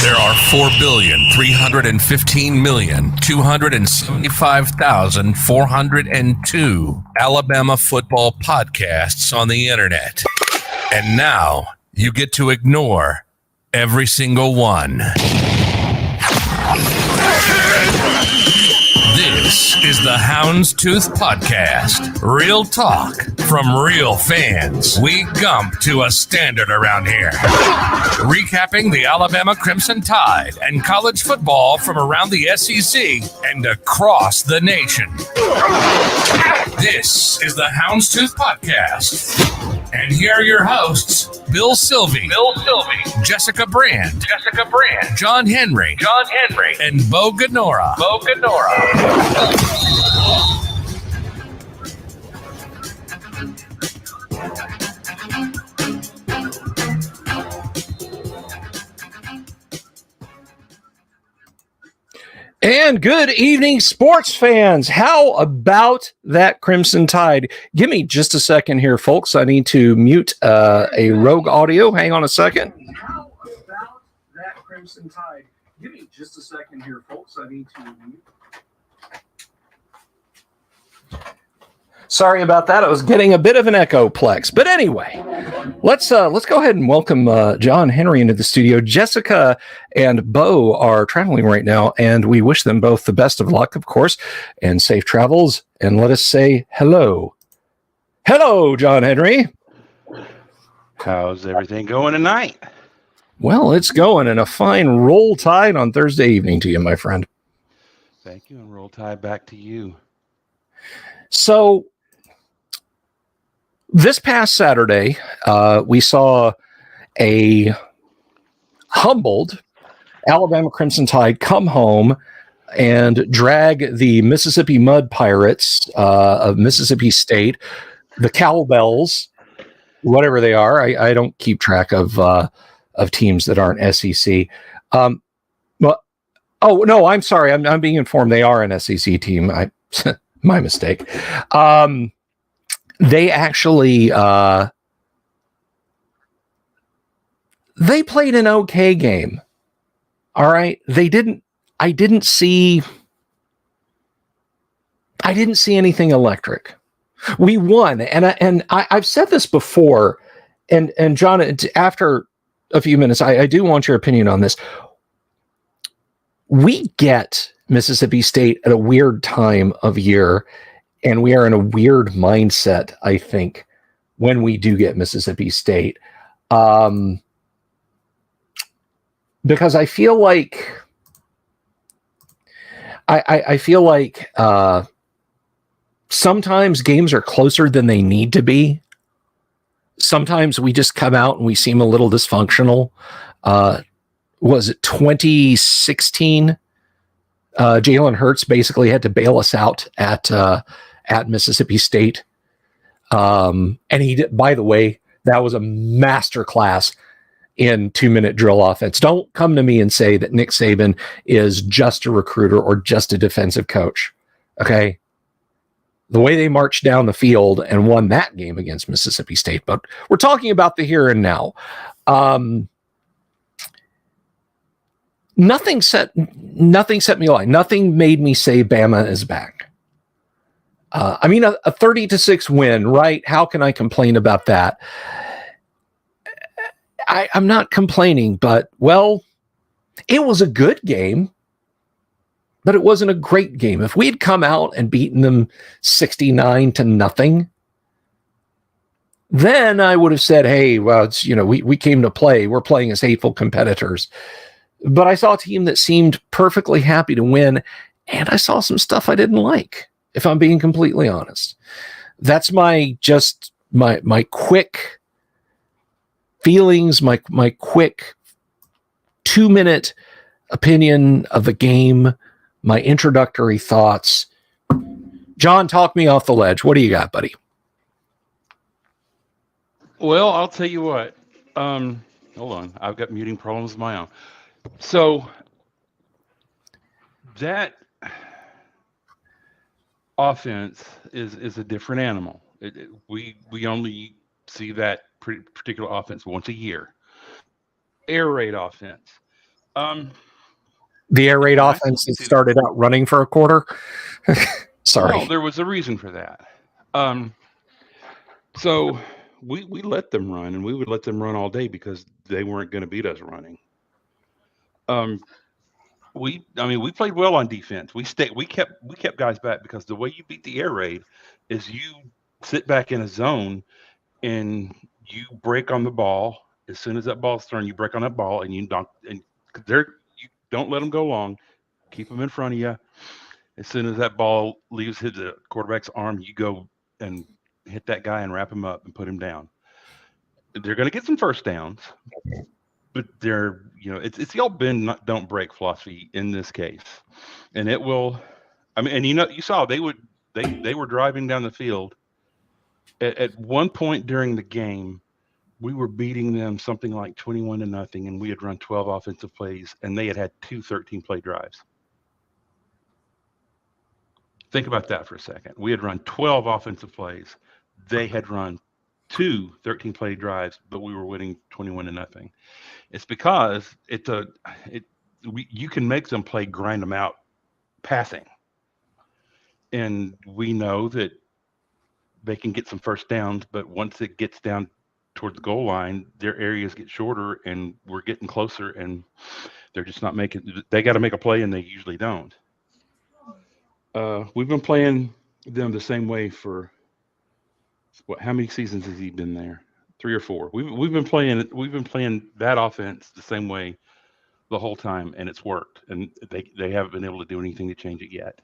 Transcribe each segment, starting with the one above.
There are 4,315,275,402 Alabama football podcasts on the internet. And now you get to ignore every single one. This is the Houndstooth Podcast. Real talk from real fans. We gump to a standard around here. Recapping the Alabama Crimson Tide and college football from around the SEC and across the nation. This is the Houndstooth Podcast. And here are your hosts, Bill Sylvie, Jessica Brand, John Henry, and Bo Gonora. And good evening, sports fans. How about that Crimson Tide? Give me just a second here, folks. I need to mute a rogue audio. Hang on a second. How about that Crimson Tide? Give me just a second here, folks. I need to mute. Sorry about that. I was getting a bit of an echoplex. But anyway, let's go ahead and welcome John Henry into the studio. Jessica and Bo are traveling right now, and we wish them both the best of luck, of course, and safe travels. And let us say hello. Hello, John Henry. How's everything going tonight? Well, it's going, and a fine roll tide on Thursday evening to you, my friend. Thank you, and roll tide back to you. So, this past Saturday, we saw a humbled Alabama Crimson Tide come home and drag the Mississippi Mud Pirates of Mississippi State, the Cowbells, whatever they are. I don't keep track of teams that aren't SEC. I'm sorry. I'm being informed they are an SEC team. My mistake. They actually they played an okay game. All right. I didn't see anything electric. We won, and I've said this before, and John, after a few minutes, I do want your opinion on this. We get Mississippi State at a weird time of year, and we are in a weird mindset, I think, when we do get Mississippi State. Because I feel like I feel like sometimes games are closer than they need to be. Sometimes we just come out and we seem a little dysfunctional. Was it 2016? Jalen Hurts basically had to bail us out at Mississippi State. And he did, by the way, that was a masterclass in 2-minute drill offense. Don't come to me and say that Nick Saban is just a recruiter or just a defensive coach. Okay. The way they marched down the field and won that game against Mississippi State, but we're talking about the here and now. Nothing set me alight. Nothing made me say Bama is back. A 30-6 win, right? How can I complain about that? I'm not complaining, but, well, it was a good game, but it wasn't a great game. If we had come out and beaten them 69-0, then I would have said, hey, well, it's, we came to play. We're playing as hateful competitors. But I saw a team that seemed perfectly happy to win, and I saw some stuff I didn't like, if I'm being completely honest. That's my quick feelings, my quick 2-minute opinion of the game, my introductory thoughts. John, talk me off the ledge. What do you got, buddy? Well, I'll tell you what. Hold on. I've got muting problems of my own. So that offense is a different animal. We only see that particular offense once a year. Air raid offense. The air raid nice offense to that see started out running for a quarter. Sorry. Well, there was a reason for that. So we let them run, and we would let them run all day because they weren't going to beat us running. We played well on defense. We kept guys back because the way you beat the air raid is you sit back in a zone and you break on the ball. As soon as that ball's thrown, you break on that ball and you don't let them go long. Keep them in front of you. As soon as that ball leaves the quarterback's arm, you go and hit that guy and wrap him up and put him down. They're going to get some first downs, but it's the old bend don't break philosophy in this case, and it will. I mean, and you saw they were driving down the field. At one point during the game, we were beating them something like 21-0, and we had run 12 offensive plays, and they had 2 13-play drives. Think about that for a second. We had run 12 offensive plays. They had run 2 13-play drives, but we were winning 21-0. It's because you can make them play grind them out passing. And we know that they can get some first downs, but once it gets down towards the goal line, their areas get shorter and we're getting closer, and they're just not they got to make a play, and they usually don't. We've been playing them the same way for how many seasons has he been there? 3 or 4. We've been playing that offense the same way the whole time, and it's worked. And they haven't been able to do anything to change it yet.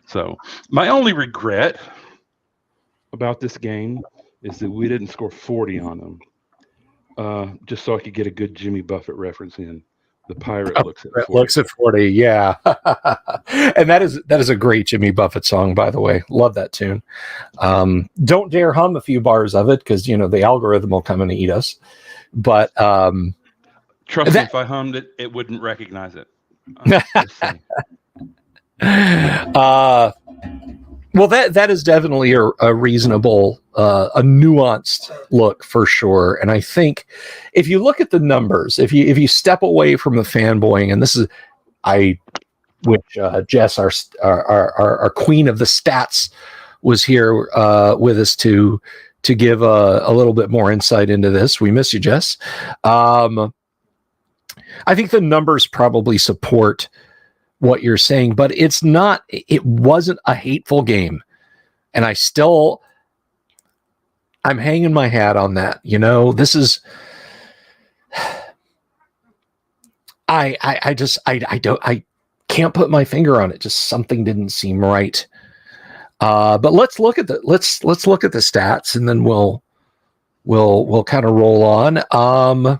So my only regret about this game is that we didn't score 40 on them. Just so I could get a good Jimmy Buffett reference in. The pirate looks at 40. Looks at 40, yeah. And that is a great Jimmy Buffett song, by the way. Love that tune. Don't dare hum a few bars of it because the algorithm will come and eat us. But trust me, if I hummed it, it wouldn't recognize it. Well, that is definitely a reasonable, a nuanced look for sure. And I think if you look at the numbers, if you step away from the fanboying, and this is, which Jess, our queen of the stats, was here with us to give a little bit more insight into this. We miss you, Jess. I think the numbers probably support what you're saying, but it wasn't a hateful game. And I'm hanging my hat on that. This is, I can't put my finger on it. Just something didn't seem right. But let's look at the stats, and then we'll kind of roll on.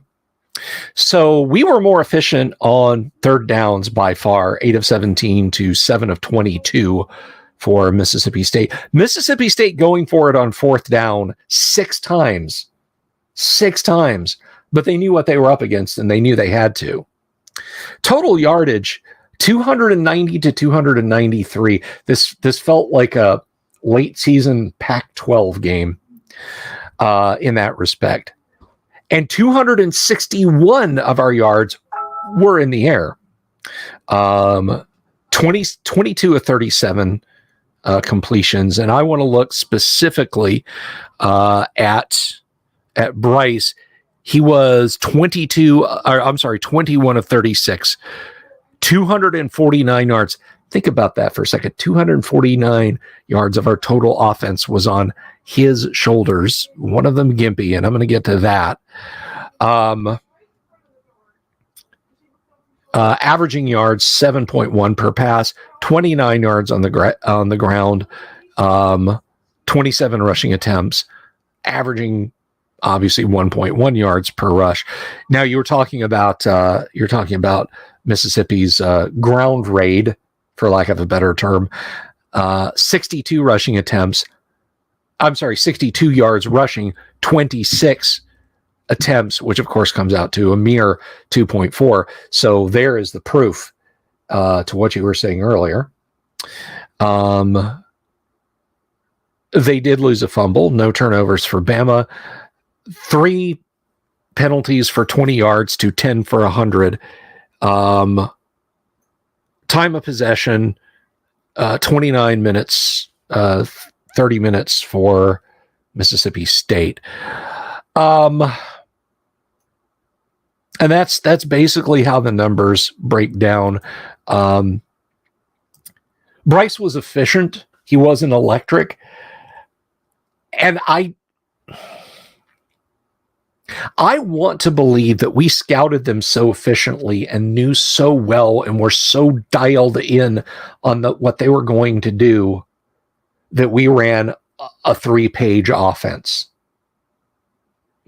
So we were more efficient on third downs by far, 8 of 17 to 7 of 22 for Mississippi State. Mississippi State going for it on fourth down 6 times, but they knew what they were up against, and they knew they had to. Total yardage, 290 to 293. This felt like a late season Pac-12 game in that respect. And 261 of our yards were in the air. 22 of 37 completions. And I want to look specifically at Bryce. He was 21 of 36, 249 yards. Think about that for a second. 249 yards of our total offense was on his shoulders. One of them gimpy, and I'm going to get to that. Averaging yards 7.1 per pass, 29 yards on the ground, 27 rushing attempts, averaging obviously 1.1 yards per rush. Now you're talking about Mississippi's ground raid, for lack of a better term. 62 rushing attempts. 62 yards rushing, 26 attempts, which of course comes out to a mere 2.4. So there is the proof to what you were saying earlier. They did lose a fumble, no turnovers for Bama. 3 penalties for 20 yards to 10 for 100. Time of possession, 29 minutes, 30 minutes for Mississippi State. And that's basically how the numbers break down. Bryce was efficient. He wasn't electric. And I want to believe that we scouted them so efficiently and knew so well and were so dialed in on what they were going to do that we ran a 3-page offense.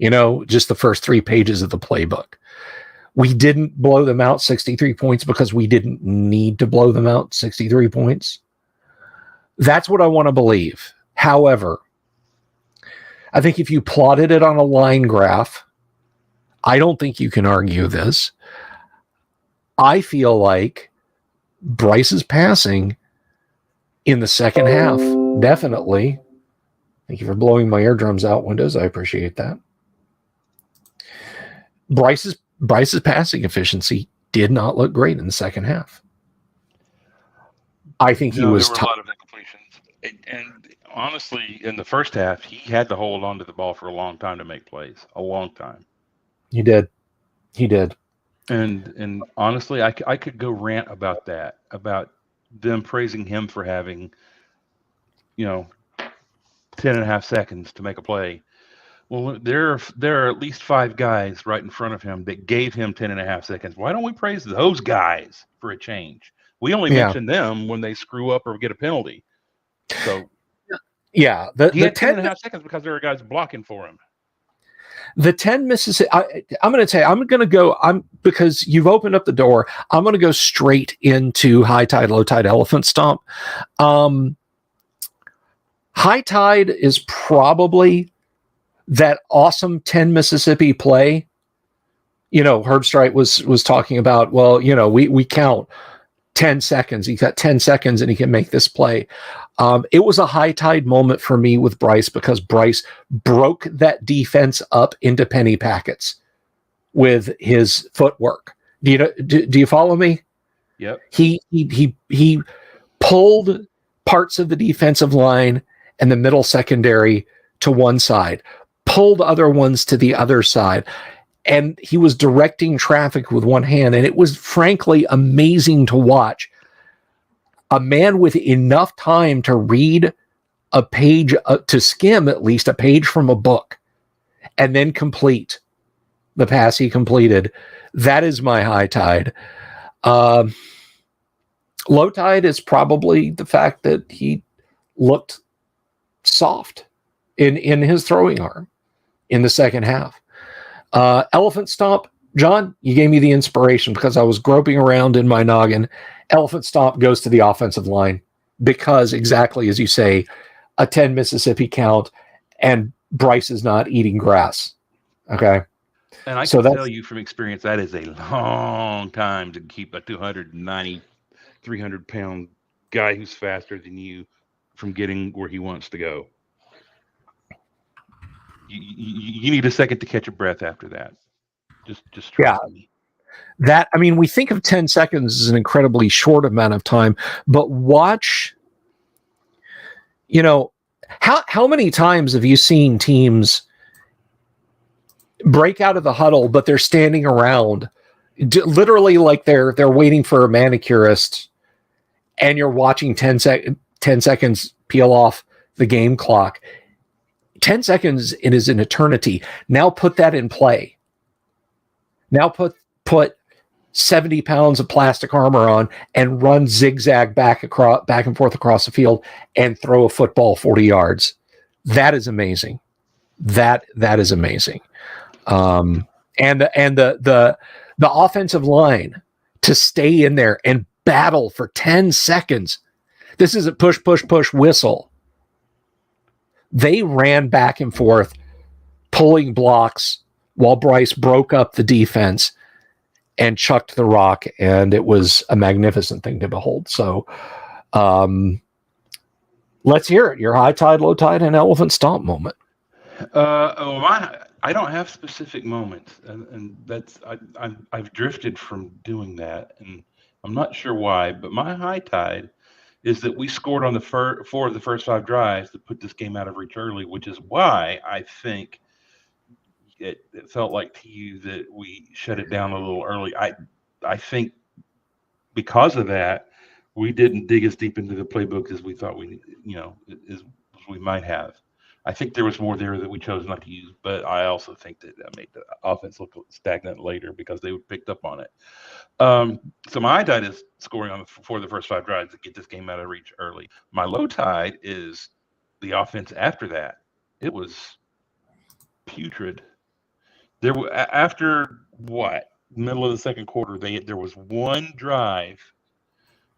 Just the first 3 pages of the playbook. We didn't blow them out 63 points because we didn't need to blow them out 63 points. That's what I want to believe. However, I think if you plotted it on a line graph, I don't think you can argue this. I feel like Bryce's passing in the second half, definitely. Thank you for blowing my eardrums out, Windows. I appreciate that. Bryce's passing efficiency did not look great in the second half. I think he was there were a lot of incompletions. And honestly, in the first half, he had to hold on to the ball for a long time to make plays. A long time. He did. And honestly, I could go rant about that, about them praising him for having, 10 and a half seconds to make a play. Well, there are at least 5 guys right in front of him that gave him 10 and a half seconds. Why don't we praise those guys for a change? We only mention them when they screw up or get a penalty. So, he had 10 and a half seconds because there were guys blocking for him. The 10 Mississippi, I'm going to go, because you've opened up the door, I'm going to go straight into high tide, low tide, elephant stomp. High tide is probably that awesome 10 Mississippi play. Herbstreit was talking about, we count 10 seconds. He's got 10 seconds and he can make this play. It was a high tide moment for me with Bryce because Bryce broke that defense up into penny packets with his footwork. Do you follow me? Yep. He pulled parts of the defensive line and the middle secondary to one side, pulled other ones to the other side, and he was directing traffic with one hand. And it was frankly amazing to watch a man with enough time to read a page, to skim at least a page from a book, and then complete the pass he completed. That is my high tide. Low tide is probably the fact that he looked soft in his throwing arm in the second half. Elephant stomp, John, you gave me the inspiration because I was groping around in my noggin. Elephant stomp goes to the offensive line because, exactly as you say, a 10 Mississippi count and Bryce is not eating grass. Okay. And I can tell you from experience, that is a long time to keep a 290, 300-pound guy who's faster than you from getting where he wants to go. You need a second to catch your breath after that. Just trust me. That, we think of 10 seconds as an incredibly short amount of time, but watch, how many times have you seen teams break out of the huddle, but they're standing around literally like they're waiting for a manicurist, and you're watching 10 seconds peel off the game clock. 10 seconds, it is an eternity. Now put that in play. Now put 70 pounds of plastic armor on and run zigzag back and forth across the field and throw a football 40 yards. That is amazing. That is amazing. And the offensive line to stay in there and battle for 10 seconds. This is a push, whistle. They ran back and forth, pulling blocks while Bryce broke up the defense and chucked the rock, and it was a magnificent thing to behold. So let's hear it. Your high tide, low tide, and elephant stomp moment. I I don't have specific moments, and I've drifted from doing that, and I'm not sure why. But my high tide is that we scored on the four of the first 5 drives to put this game out of reach early, which is why I think it felt like to you that we shut it down a little early. I think because of that, we didn't dig as deep into the playbook as we thought as we might have. I think there was more there that we chose not to use, but I also think that made the offense look stagnant later because they picked up on it. So my high tide is scoring on for the first 5 drives to get this game out of reach early. My low tide is the offense after that. It was putrid. After what, middle of the second quarter, there was one drive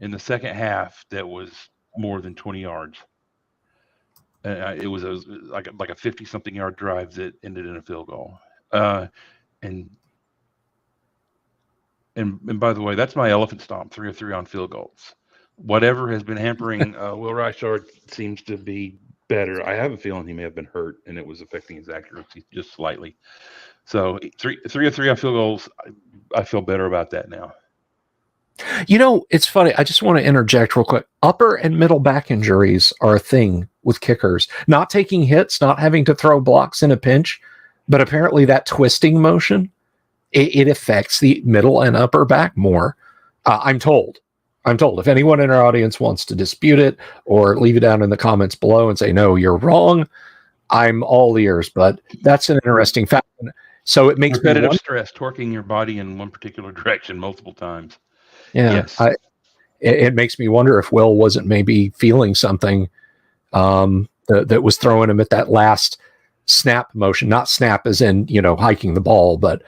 in the second half that was more than 20 yards. It was like a 50-something yard drive that ended in a field goal. And by the way, that's my elephant stomp, 3 of 3 on field goals. Whatever has been hampering Will Reichard seems to be better. I have a feeling he may have been hurt, and it was affecting his accuracy just slightly. So 3 of 3 on field goals, I feel better about that now. It's funny. I just want to interject real quick. Upper and middle back injuries are a thing with kickers. Not taking hits, not having to throw blocks in a pinch, but apparently that twisting motion, it affects the middle and upper back more. I'm told. If anyone in our audience wants to dispute it or leave it down in the comments below and say, no, you're wrong, I'm all ears. But that's an interesting fact. So it makes repetitive stress, torquing your body in one particular direction multiple times. Yeah, yes. It makes me wonder if Will wasn't maybe feeling something that was throwing him at that last snap motion. Not snap as in, hiking the ball, but,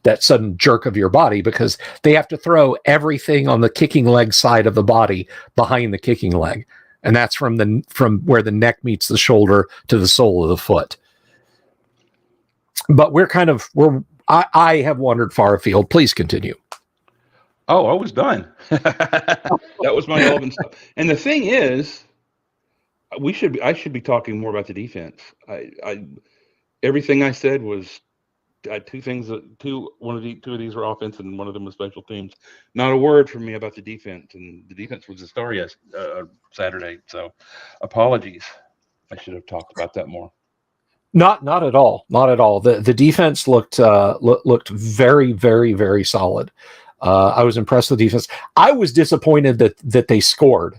that sudden jerk of your body, because they have to throw everything on the kicking leg side of the body behind the kicking leg. And that's from where the neck meets the shoulder to the sole of the foot. But I have wandered far afield. Please continue. Oh, I was done. That was my elephant stuff. And the thing is, I should be talking more about the defense. Everything I said was two things. Two of these were offense, and one of them was special teams. Not a word from me about the defense, and the defense was the star Saturday. So, apologies. I should have talked about that more. Not at all. Not at all. The defense looked very, very, very solid. I was impressed with the defense. I was disappointed that they scored.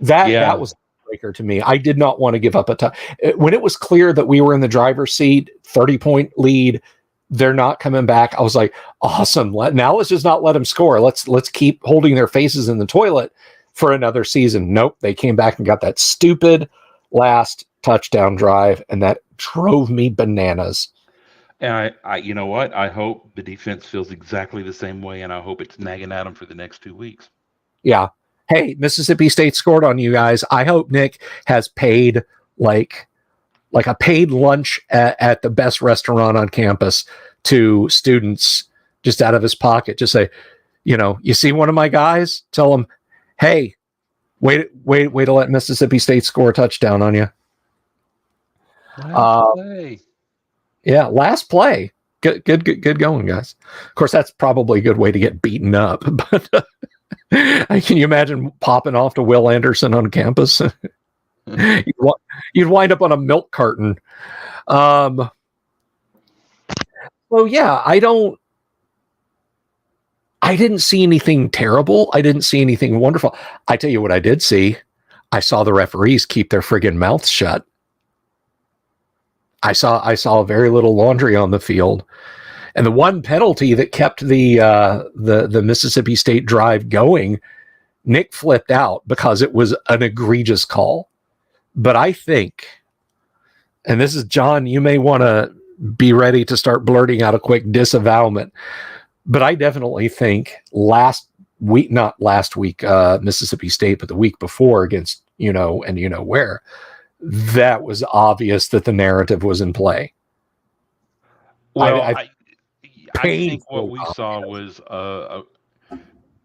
That was a breaker to me. I did not want to give up a touch. When it was clear that we were in the driver's seat, 30-point lead, they're not coming back. I was like, awesome. Now let's just not let them score. Let's keep holding their faces in the toilet for another season. Nope. They came back and got that stupid last touchdown drive, and that drove me bananas. And I you know what? I hope the defense feels exactly the same way, and I hope it's nagging at them for the next 2 weeks. Yeah. Hey, Mississippi State scored on you guys. I hope Nick has paid like a paid lunch at the best restaurant on campus to students just out of his pocket. Just say, you see one of my guys, tell him, hey, wait to let Mississippi State score a touchdown on you. Last play. Yeah, last play. Good going, guys. Of course, that's probably a good way to get beaten up. But can you imagine popping off to Will Anderson on campus? You'd wind up on a milk carton. So yeah, I didn't see anything terrible. I didn't see anything wonderful. I tell you what I did see. I saw the referees keep their friggin' mouths shut. I saw very little laundry on the field. And the one penalty that kept the Mississippi State drive going, Nick flipped out because it was an egregious call. But I think, and this is John, you may want to be ready to start blurting out a quick disavowment, but I definitely think not last week, Mississippi State, but the week before against where, that was obvious that the narrative was in play. Well, I think what we saw was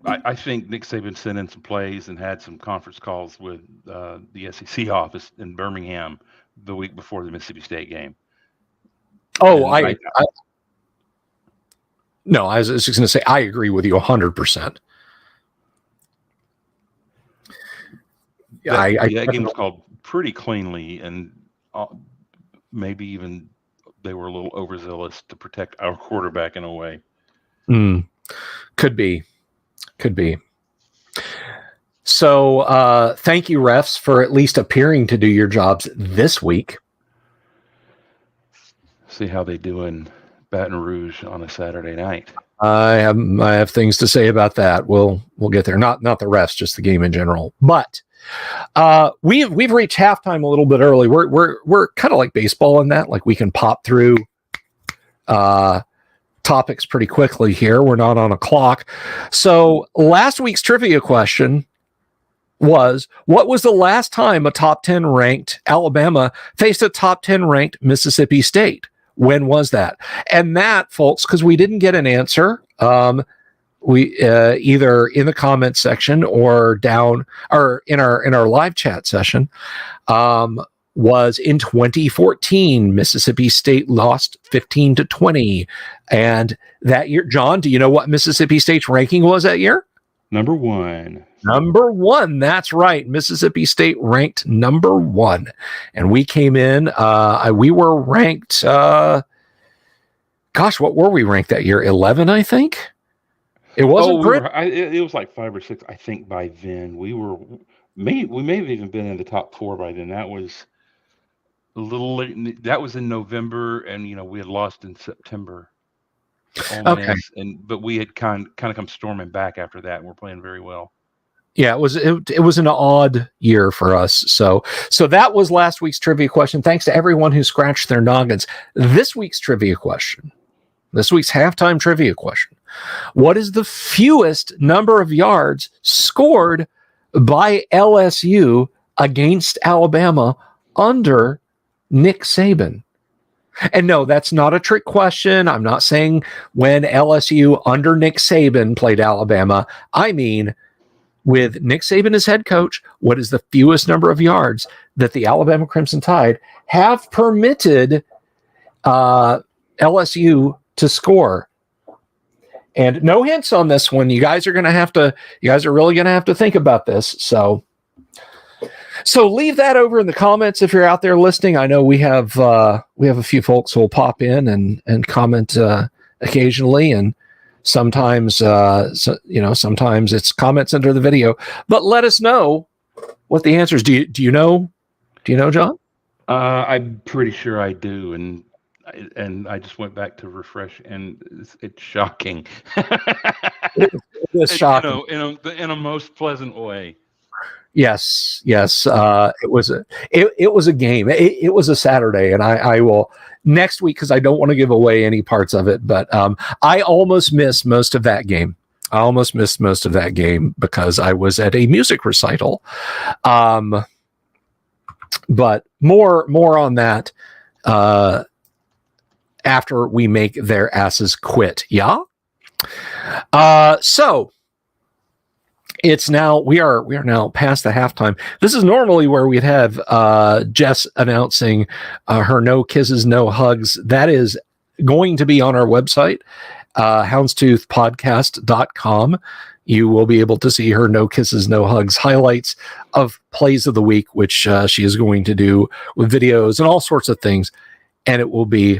I think Nick Saban sent in some plays and had some conference calls with the SEC office in Birmingham the week before the Mississippi State game. Oh, I was just going to say I agree with you 100%. That game was called pretty cleanly, and maybe even they were a little overzealous to protect our quarterback in a way. Could be. So thank you, refs, for at least appearing to do your jobs this week. See how they do in Baton Rouge on a Saturday night. I have things to say about that. We'll get there. Not the refs, just the game in general. But we've reached halftime a little bit early. We're kind of like baseball in that, like we can pop through topics pretty quickly here. We're not on a clock. So last week's trivia question was, what was the last time a top 10 ranked Alabama faced a top 10 ranked Mississippi State? When was that? And that, folks, because we didn't get an answer, we either in the comment section or down or in our live chat session, was in 2014. Mississippi State lost 15-20, and that year, John, do you know what Mississippi State's ranking was that year? Number one. That's right. Mississippi State ranked number 1. And we came in, we were ranked, what were we ranked that year? 11, I think? It wasn't it was like 5 or 6, I think, by then. We may have even been in the top 4 by then. That was a little late. That was in November, and, we had lost in September. Okay. But we had kind of come storming back after that, and we're playing very well. Yeah, it was an odd year for us. So that was last week's trivia question. Thanks to everyone who scratched their noggins. This week's trivia question, this week's halftime trivia question: what is the fewest number of yards scored by LSU against Alabama under Nick Saban? And no, that's not a trick question. I'm not saying when LSU under Nick Saban played Alabama. I mean, with Nick Saban as head coach, what is the fewest number of yards that the Alabama Crimson Tide have permitted LSU to score? And no hints on this one. You guys are really going to have to think about this. So leave that over in the comments if you're out there listening. I know we have a few folks who will pop in and comment occasionally, and sometimes sometimes it's comments under the video. But let us know what the answer is. Do you know, John? I'm pretty sure I do, and I just went back to refresh, and it's shocking. It is shocking. In a most pleasant way. Yes. It was a game. It was a Saturday, and I will next week, because I don't want to give away any parts of it. But I almost missed most of that game. Because I was at a music recital. But more on that after we make their asses quit. Yeah. So. It's now we are now past the halftime. This is normally where we'd have Jess announcing her no kisses, no hugs. That is going to be on our website, houndstoothpodcast.com. You will be able to see her no kisses, no hugs highlights of plays of the week, which she is going to do with videos and all sorts of things, and it will be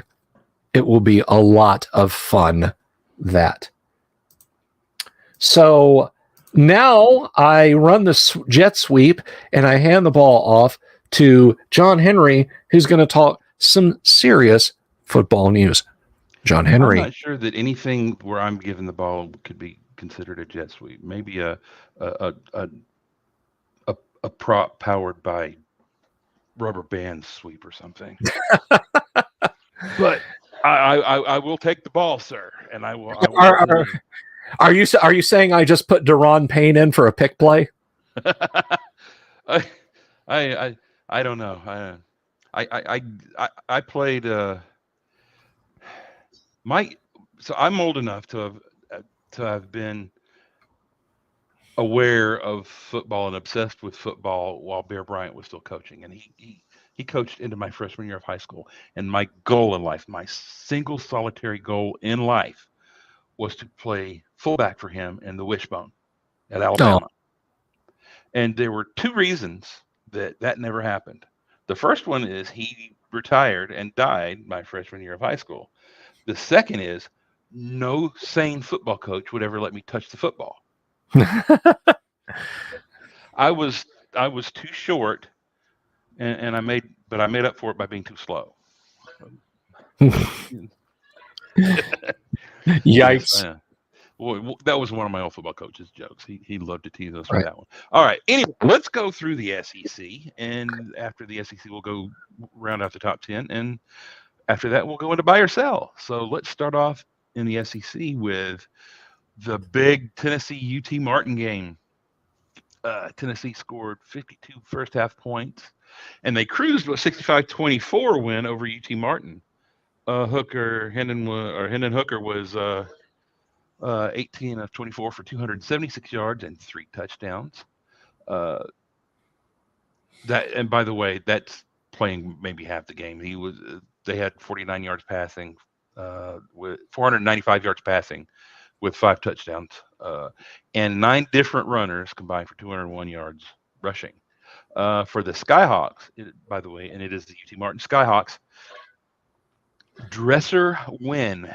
a lot of fun. So. Now I run the jet sweep and I hand the ball off to John Henry, who's going to talk some serious football news. John Henry. I'm not sure that anything where I'm given the ball could be considered a jet sweep. Maybe a prop powered by rubber band sweep or something. But I will take the ball, sir, and I will. Are you saying I just put Daron Payne in for a pick play? I don't know. I played so I'm old enough to have been aware of football and obsessed with football while Bear Bryant was still coaching, and He coached into my freshman year of high school. And my goal in life, my single solitary goal in life, was to play fullback for him in the Wishbone at Oh, Alabama. And there were two reasons that never happened. The first one is he retired and died my freshman year of high school. The second is no sane football coach would ever let me touch the football. I was too short, and I made up for it by being too slow. Yes, yikes! well, that was one of my old football coach's jokes. He loved to tease us with Right. that one. All right. Anyway, let's go through the SEC, and after the SEC, we'll go round out the top 10, and after that, we'll go into buy or sell. So let's start off in the SEC with the big Tennessee UT Martin game. Tennessee scored 52 first half points, and they cruised to a 65-24 win over UT Martin. Hendon Hooker was 18 of 24 for 276 yards and 3 touchdowns. And by the way, that's playing maybe half the game. They had 49 yards passing, with 495 yards passing, with 5 touchdowns, and 9 different runners combined for 201 yards rushing. For the Skyhawks, by the way, and it is the UT Martin Skyhawks, Dresser Wynn,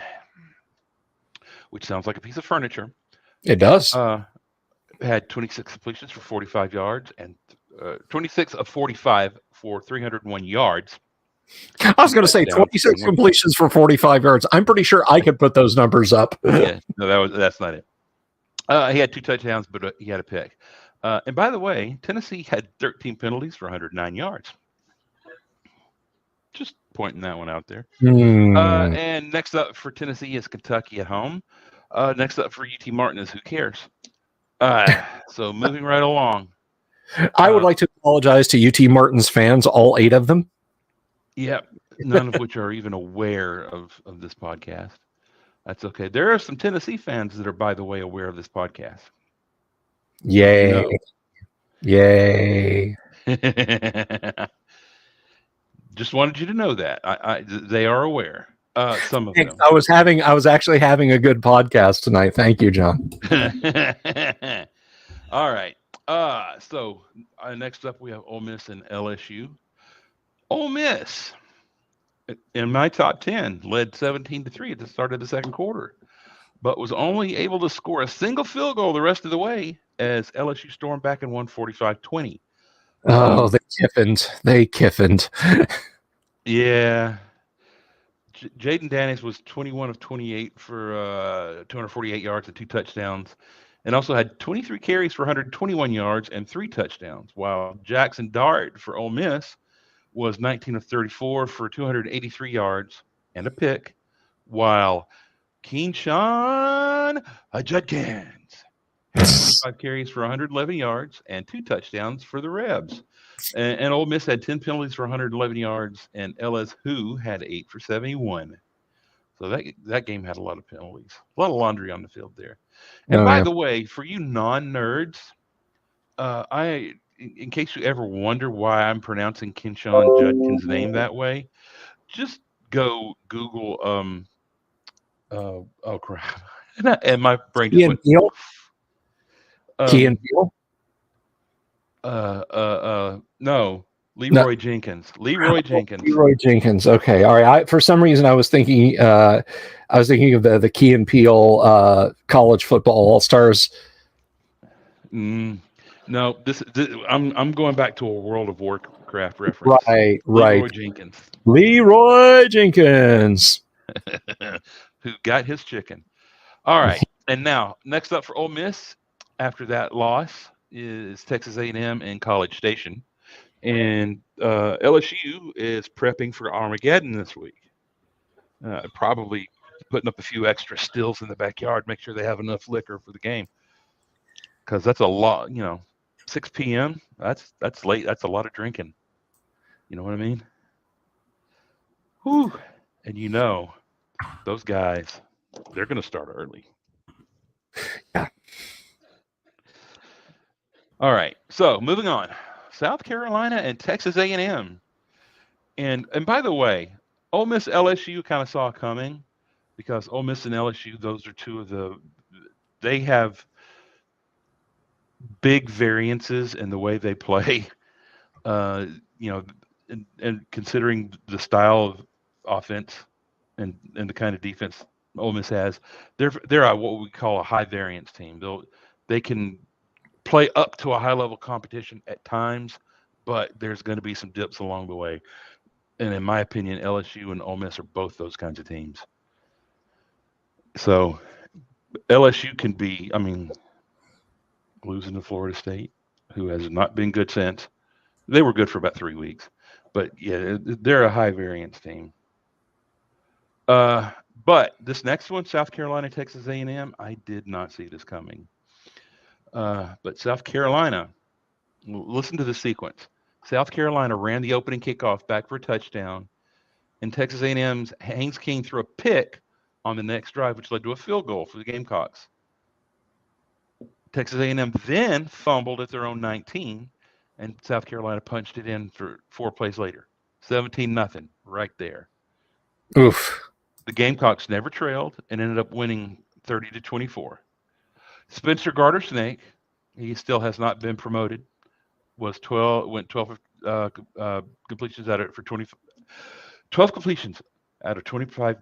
which sounds like a piece of furniture, It does. had 26 completions for 45 yards and 26 of 45 for 301 yards. I was going to say 26 completions for 45 yards. I'm pretty sure I could put those numbers up. Yeah, no, that's not it. He had 2 touchdowns, but he had a pick. And by the way, Tennessee had 13 penalties for 109 yards. Just pointing that one out there. And next up for Tennessee is Kentucky at home. Next up for UT Martin is who cares? So moving right along. I would like to apologize to UT Martin's fans, all 8 of them. Yep, none of which are even aware of this podcast. That's okay. There are some Tennessee fans that are, by the way, aware of this podcast. Yay. No. Yay. Just wanted you to know that. They are aware. Some of them. I was actually having a good podcast tonight. Thank you, John. All right. So next up we have Ole Miss and LSU. Ole Miss, in my top 10, led 17-3 at the start of the second quarter, but was only able to score a single field goal the rest of the way as LSU stormed back and won 45-20. Oh, they kiffened. Yeah. Jaden Daniels was 21 of 28 for 248 yards and 2 touchdowns, and also had 23 carries for 121 yards and 3 touchdowns, while Jackson Dart for Ole Miss was 19 of 34 for 283 yards and a pick, while Keenshawn Judkins had 25 carries for 111 yards and 2 touchdowns for the Rebs. And Ole Miss had 10 penalties for 111 yards, and LSU had 8 for 71. So that game had a lot of penalties, a lot of laundry on the field there. And by the way, for you non-nerds, in case you ever wonder why I'm pronouncing Keenshawn Judkins' name that way, just go Google. Oh crap! And my brain just went. Key and Peele? No, Leroy Jenkins. Leroy Jenkins. Leroy Jenkins. Okay, all right. For some reason, I was thinking of the Key and Peele college football All Stars. No, I'm going back to a World of Warcraft reference. Right. Leroy Jenkins. Leroy Jenkins, who got his chicken. All right, and now next up for Ole Miss after that loss is Texas A&M and College Station, and LSU is prepping for Armageddon this week. Probably putting up a few extra stills in the backyard, make sure they have enough liquor for the game, because that's a lot. 6 p.m. That's late. That's a lot of drinking. You know what I mean? Whew. And those guys, they're going to start early. Yeah. All right. So moving on, South Carolina and Texas A&M. And by the way, Ole Miss LSU kind of saw it coming because Ole Miss and LSU, those are two of they have big variances in the way they play. Uh, you know, and considering the style of offense and the kind of defense Ole Miss has, they're what we call a high variance team. They can play up to a high level competition at times, but there's going to be some dips along the way. And in my opinion, LSU and Ole Miss are both those kinds of teams. So LSU can be, I mean, losing to Florida State, who has not been good since. They were good for about 3 weeks, but yeah, they're a high variance team. But this next one, South Carolina, Texas A&M, I did not see this coming. But South Carolina, listen to the sequence. South Carolina ran the opening kickoff back for a touchdown, and Texas A&M's Haynes King threw a pick on the next drive, which led to a field goal for the Gamecocks. Texas A&M then fumbled at their own 19, and South Carolina punched it in for 4 plays later. 17-0 right there. Oof. The Gamecocks never trailed and ended up winning 30-24. Spencer Garter Snake, he still has not been promoted. Went 12 completions out of for 12 completions out of 25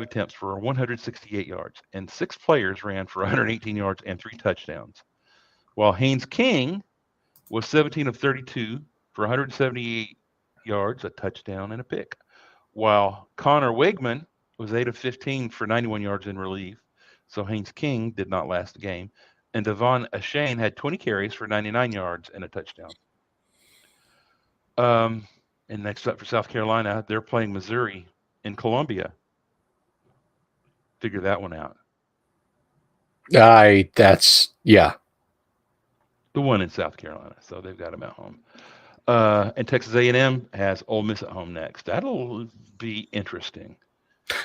attempts for 168 yards, and 6 players ran for 118 yards and 3 touchdowns. While Haynes King was 17 of 32 for 178 yards, a touchdown, and a pick. While Connor Wigman was 8 of 15 for 91 yards in relief, so Haynes King did not last the game. And Devon Ashane had 20 carries for 99 yards and a touchdown. And next up for South Carolina, they're playing Missouri in Columbia. Figure that one out. Yeah. The one in South Carolina, so they've got them at home. And Texas A&M has Ole Miss at home next. That'll be interesting.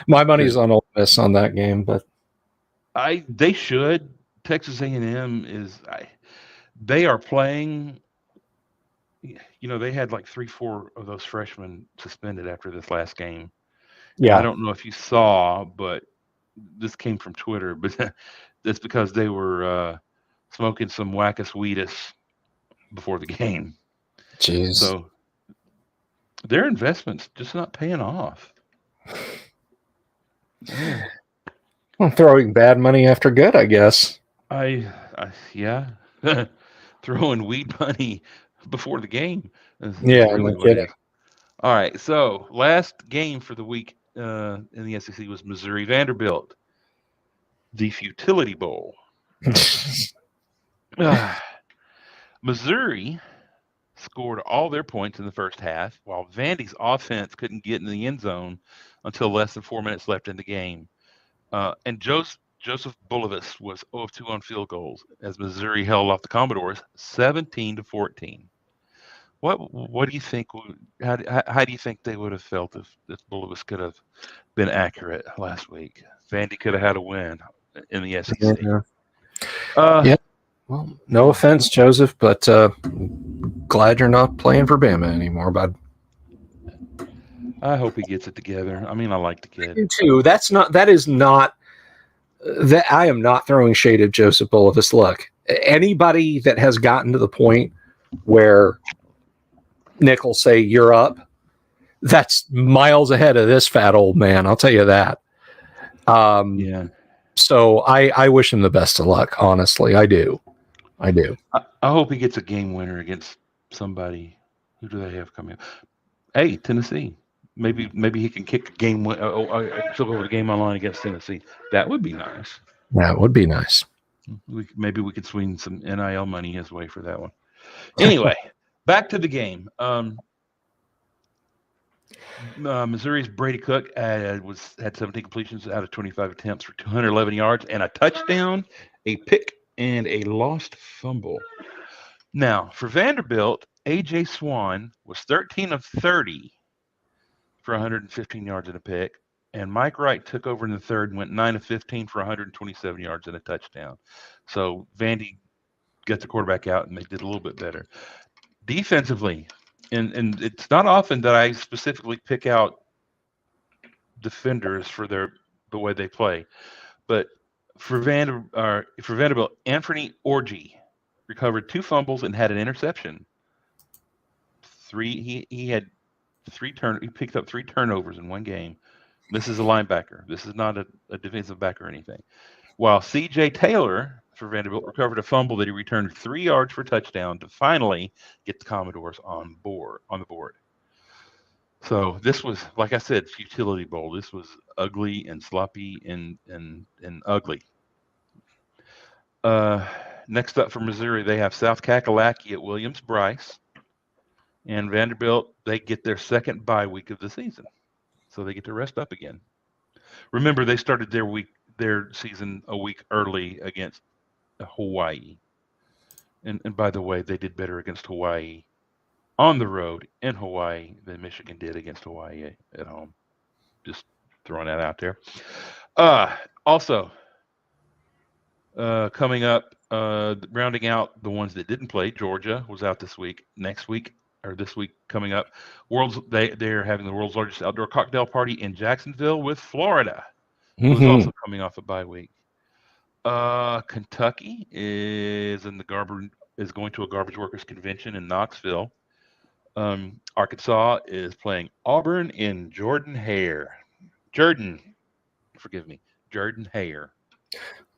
My money's on Ole Miss on that game, but they should. Texas A&M they are playing. You know, they had like 3-4 of those freshmen suspended after this last game. yeah, And I don't know if you saw, but this came from Twitter, but that's because they were smoking some Wackus Wheatus before the game. jeez. So their investment's just not paying off. Yeah. I'm throwing bad money after good, I guess. Yeah, throwing weed money before the game. Yeah, really no kidding. All right, so last game for the week in the SEC was Missouri Vanderbilt, the Futility Bowl. Missouri scored all their points in the first half, while Vandy's offense couldn't get in the end zone until less than 4 minutes left in the game. And Joseph Bulovas was 0 of 2 on field goals as Missouri held off the Commodores 17-14. What do you think? How do you think they would have felt if Bulovas could have been accurate last week? Vandy could have had a win in the SEC. Yeah. Well, no offense, Joseph, but glad you're not playing for Bama anymore, bud. I hope he gets it together. I mean, I like the kid. I do too. That is not that I am not throwing shade at Joseph Bulovas. Look, anybody that has gotten to the point where Nick will say you're up, that's miles ahead of this fat old man. I'll tell you that. Yeah. So I wish him the best of luck. Honestly, I do. I hope he gets a game winner against somebody. Who do they have coming up? Hey, Tennessee. Maybe he can kick a game win. Flip over the game online against Tennessee. That would be nice. That would be nice. Maybe we could swing some NIL money his way for that one. Anyway, back to the game. Missouri's Brady Cook had 17 completions out of 25 attempts for 211 yards and a touchdown, a pick, and a lost fumble. Now, for Vanderbilt, A.J. Swan was 13 of 30 for 115 yards and a pick, and Mike Wright took over in the third and went 9 of 15 for 127 yards and a touchdown. So Vandy got the quarterback out, and they did a little bit better. Defensively, And it's not often that I specifically pick out defenders for the way they play, but for Vanderbilt, Anthony Orji recovered 2 fumbles and had an interception. He had he picked up 3 turnovers in one game. This is a linebacker. This is not a defensive back or anything. While C.J. Taylor for Vanderbilt recovered a fumble that he returned 3 yards for a touchdown to finally get the Commodores on the board. So this was, like I said, futility bowl. This was ugly and sloppy and ugly. Next up for Missouri, they have South Kakalaki at Williams-Brice. And Vanderbilt, they get their second bye week of the season. So they get to rest up again. Remember, they started their season a week early against Hawaii. And by the way, they did better against Hawaii on the road in Hawaii than Michigan did against Hawaii at home. Just throwing that out there. Also, coming up, rounding out the ones that didn't play, Georgia was out this week. Next week, or this week coming up, they're having the world's largest outdoor cocktail party in Jacksonville with Florida, who's also coming off a bye week. Kentucky is going to a garbage workers convention in Knoxville. Arkansas is playing Auburn in Jordan Hare.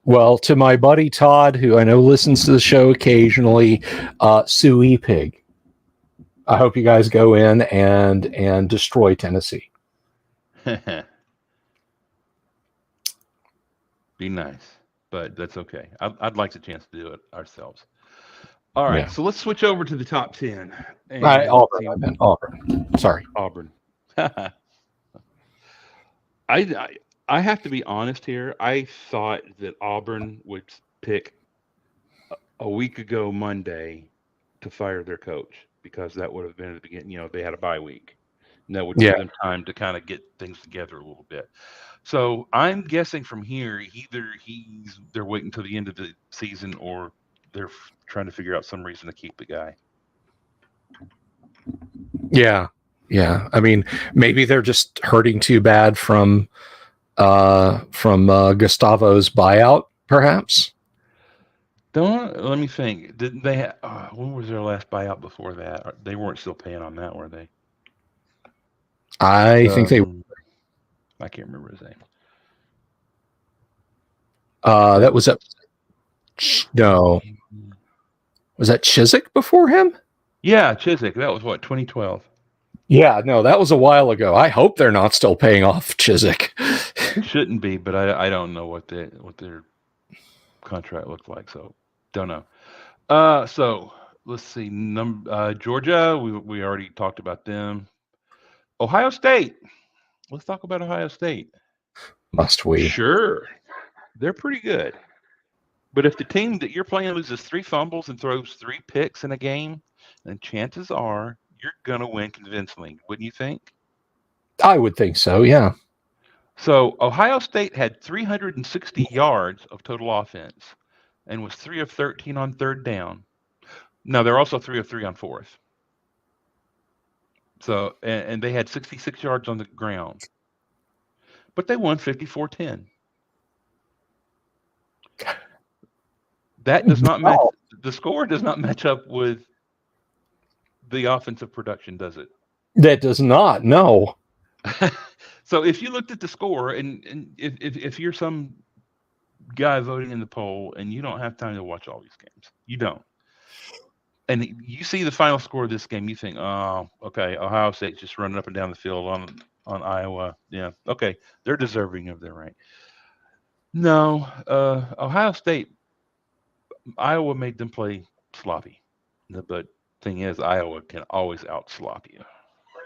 Well, to my buddy Todd, who I know listens to the show occasionally, Suey Pig. I hope you guys go in and destroy Tennessee. Be nice, but that's okay. I'd like the chance to do it ourselves. All right, So let's switch over to the top 10. Auburn. Sorry. Auburn. I have to be honest here. I thought that Auburn would pick a week ago Monday to fire their coach, because that would have been at the beginning. They had a bye week, and that would give them time to kind of get things together a little bit. So I'm guessing from here, either they're waiting until the end of the season, or they're trying to figure out some reason to keep the guy. Yeah. I mean, maybe they're just hurting too bad from Gustavo's buyout, perhaps. Let me think. Didn't they have, when was their last buyout before that? They weren't still paying on that, were they? I think they. I can't remember his name. That was no. Was that Chiswick before him? Yeah, Chiswick. That was 2012. Yeah, no, that was a while ago. I hope they're not still paying off Chiswick. Shouldn't be, but I don't know what their contract looked like, so don't know. So let's see. Georgia, we already talked about them. Ohio State. Let's talk about Ohio State. Must we? Sure. They're pretty good. But if the team that you're playing loses 3 fumbles and throws 3 picks in a game, then chances are you're going to win convincingly, wouldn't you think? I would think so, yeah. So Ohio State had 360 yards of total offense and was 3 of 13 on third down. Now, they're also 3 of 3 on fourth. So, and they had 66 yards on the ground. But they won 54-10. That does not match. The score does not match up with the offensive production, does it? That does not, no. So if you looked at the score, and if you're some guy voting in the poll and you don't have time to watch all these games, you don't, and you see the final score of this game, you think, oh, okay, Ohio State's just running up and down the field on Iowa. Yeah, okay, they're deserving of their rank. No, Ohio State, Iowa made them play sloppy. But thing is, Iowa can always out-slop you.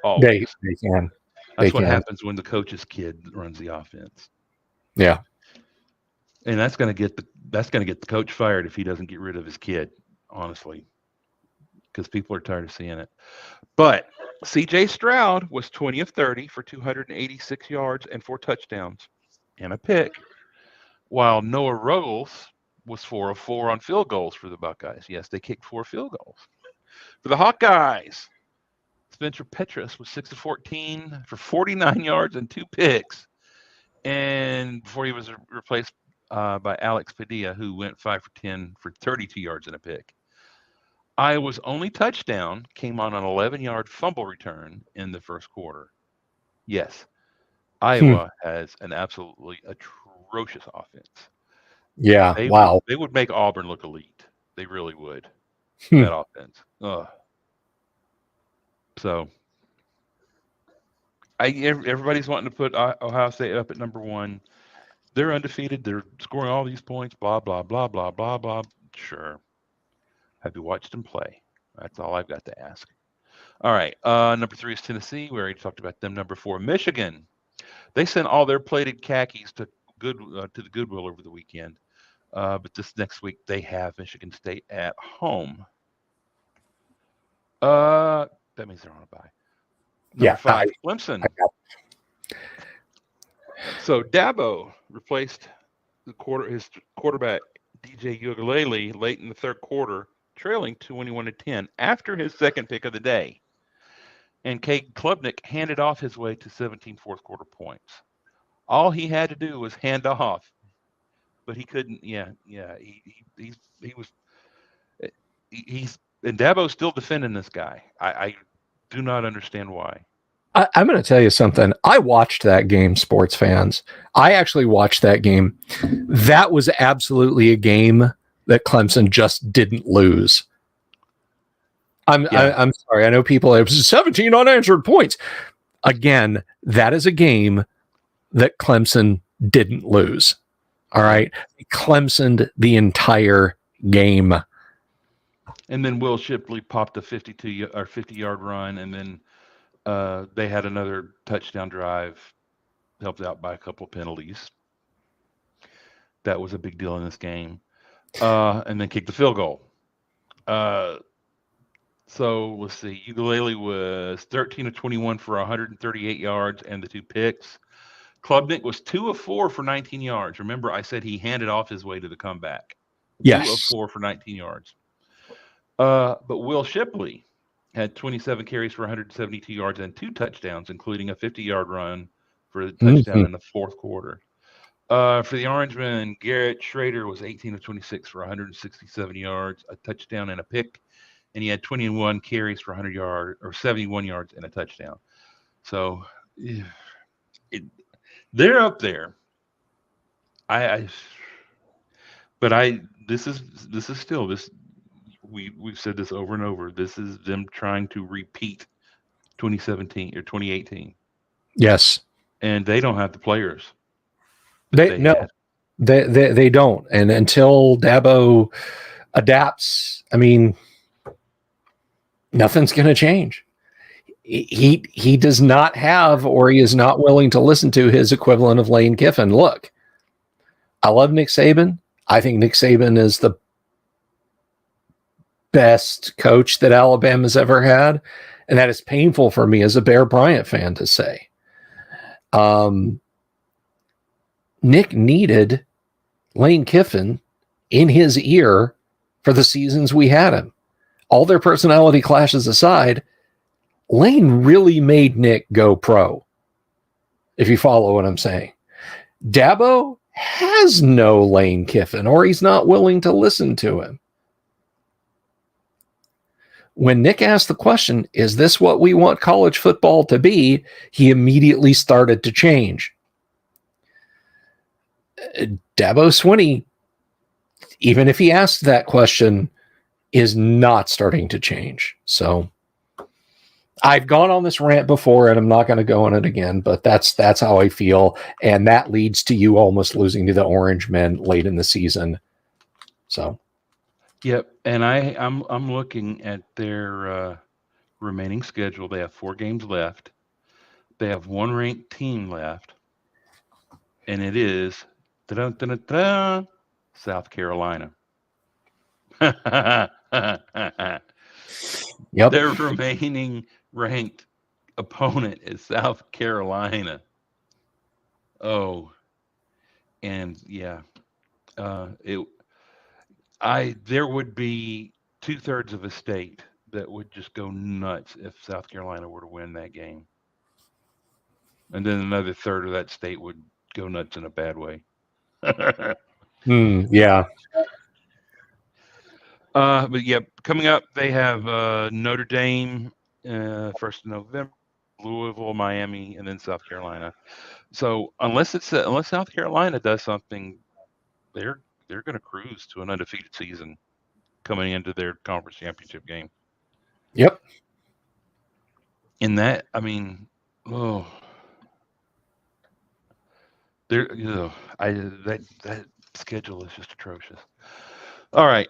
Always. They can. That's what happens when the coach's kid runs the offense. Yeah. And that's going to get the coach fired if he doesn't get rid of his kid, honestly, because people are tired of seeing it. But C.J. Stroud was 20 of 30 for 286 yards and 4 touchdowns and a pick, while Noah Ruggles was 4 of 4 on field goals for the Buckeyes. Yes, they kicked 4 field goals. For the Hawkeyes, Spencer Petras was 6 of 14 for 49 yards and 2 picks. And before he was replaced by Alex Padilla, who went 5 for 10 for 32 yards and a pick. Iowa's only touchdown came on an 11-yard fumble return in the first quarter. Yes, Iowa has an absolutely atrocious offense. Yeah, wow. They would make Auburn look elite. They really would. That offense. Ugh. So everybody's wanting to put Ohio State up at number 1. They're undefeated. They're scoring all these points. Blah blah blah blah blah blah. Sure. Have you watched them play? That's all I've got to ask. All right. Number 3 is Tennessee. We already talked about them. Number 4, Michigan. They sent all their plated khakis to the Goodwill over the weekend. But this next week they have Michigan State at home. That means they're on a bye. Number 5, Clemson. So Dabo replaced his quarterback DJ Uiagalelei late in the third quarter, trailing 21-10 after his second pick of the day. And Cade Klubnik handed off his way to 17 fourth quarter points. All he had to do was hand off, but he couldn't. He's and Dabo's still defending this guy. I do not understand why. I'm going to tell you something. I watched that game, sports fans. I actually watched that game. That was absolutely a game that Clemson just didn't lose. I'm sorry. I know people have 17 unanswered points. Again, that is a game that Clemson didn't lose. All right. Clemsoned the entire game. And then Will Shipley popped a 50-yard run, and then they had another touchdown drive, helped out by a couple of penalties. That was a big deal in this game. And then kicked the field goal. So let's see. Uiagalelei was 13 of 21 for 138 yards and the 2 picks. Klubnik was 2 of 4 for 19 yards. Remember, I said he handed off his way to the comeback. Yes. 2 of 4 for 19 yards. But Will Shipley had 27 carries for 172 yards and 2 touchdowns, including a 50-yard run for the touchdown in the fourth quarter. For the Orangemen, Garrett Schrader was 18 of 26 for 167 yards, a touchdown and a pick, and he had 21 carries for 100 yards or 71 yards and a touchdown. So they're up there. This is still this. We've said this over and over. This is them trying to repeat 2017 or 2018. Yes, and they don't have the players. They don't. And until Dabo adapts, I mean, nothing's going to change. He does not have, or he is not willing to listen to his equivalent of Lane Kiffin. Look, I love Nick Saban. I think Nick Saban is the best coach that Alabama's ever had. And that is painful for me as a Bear Bryant fan to say. Nick needed Lane Kiffin in his ear for the seasons we had him. All their personality clashes aside, Lane really made Nick go pro, if you follow what I'm saying. Dabo has no Lane Kiffin, or he's not willing to listen to him. When Nick asked the question, is this what we want college football to be? He immediately started to change. Dabo Swinney, even if he asked that question, is not starting to change. So I've gone on this rant before and I'm not going to go on it again, but that's how I feel. And that leads to you almost losing to the Orange Men late in the season. So. Yep, and I'm looking at their remaining schedule. They have 4 games left. They have 1 ranked team left, and it is South Carolina. Yep. Their remaining ranked opponent is South Carolina. Oh, and yeah, there would be 2/3 of a state that would just go nuts if South Carolina were to win that game. And then another third of that state would go nuts in a bad way. Yeah. But yeah, coming up, they have Notre Dame 1st of November, Louisville, Miami, and then South Carolina. So unless South Carolina does something, they're going to cruise to an undefeated season coming into their conference championship game. Yep. In that, I mean, oh, that schedule is just atrocious. All right,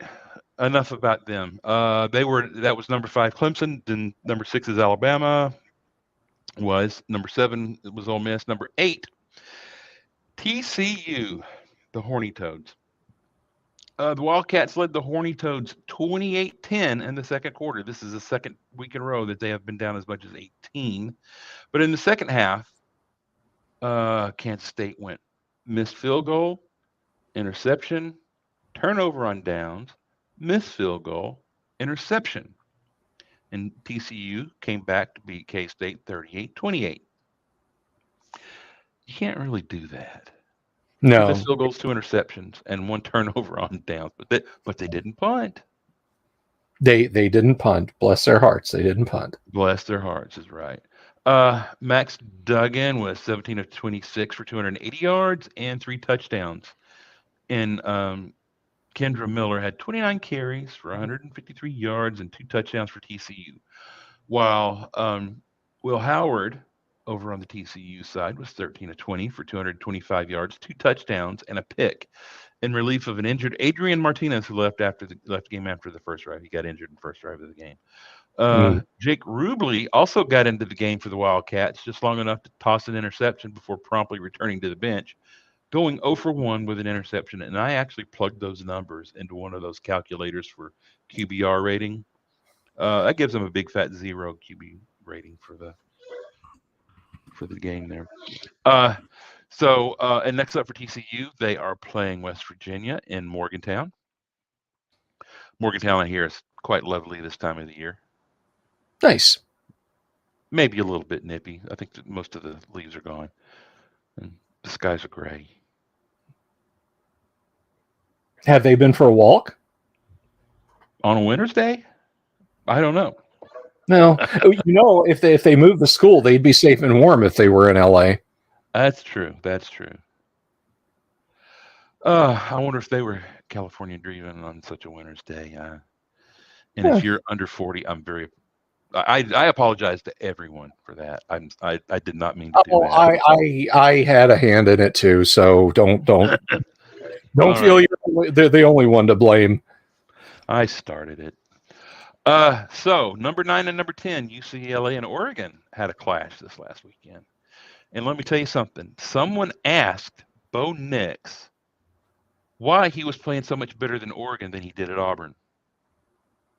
enough about them. That was number 5 Clemson, then number 6 is Alabama. Was number 7 it was Ole Miss. Number 8 TCU, the Horny Toads. The Wildcats led the Horny Toads 28-10 in the second quarter. This is the second week in a row that they have been down as much as 18. But in the second half, Kansas State went missed field goal, interception, turnover on downs, missed field goal, interception. And TCU came back to beat K-State 38-28. You can't really do that. No. 2 missed field goals, 2 interceptions, and 1 turnover on downs. But they didn't punt. They didn't punt. Bless their hearts. They didn't punt. Bless their hearts is right. Max Duggan was 17 of 26 for 280 yards and 3 touchdowns. And Kendra Miller had 29 carries for 153 yards and 2 touchdowns for TCU. While Will Howard over on the TCU side was 13 of 20 for 225 yards, 2 touchdowns, and a pick in relief of an injured Adrian Martinez, who left the game after the first drive. He got injured in the first drive of the game. Jake Rubley also got into the game for the Wildcats just long enough to toss an interception before promptly returning to the bench, going 0 for 1 with an interception. And I actually plugged those numbers into one of those calculators for QBR rating. That gives them a big fat 0 QB rating for the game there. And next up for TCU, they are playing West Virginia in Morgantown. Morgantown, I hear, is quite lovely this time of the year. Nice. Maybe a little bit nippy. I think that most of the leaves are gone, and the skies are gray. Have they been for a walk? On a winter's day? I don't know. No. If they moved the school, they'd be safe and warm if they were in LA. That's true. I wonder if they were California driven on such a winter's day. If you're under 40, I apologize to everyone for that. I did not mean to do that. I had a hand in it too, so don't feel they're the only one to blame. I started it. So number 9 and number 10, UCLA and Oregon had a clash this last weekend. And let me tell you something. Someone asked Bo Nix why he was playing so much better than Oregon than he did at Auburn.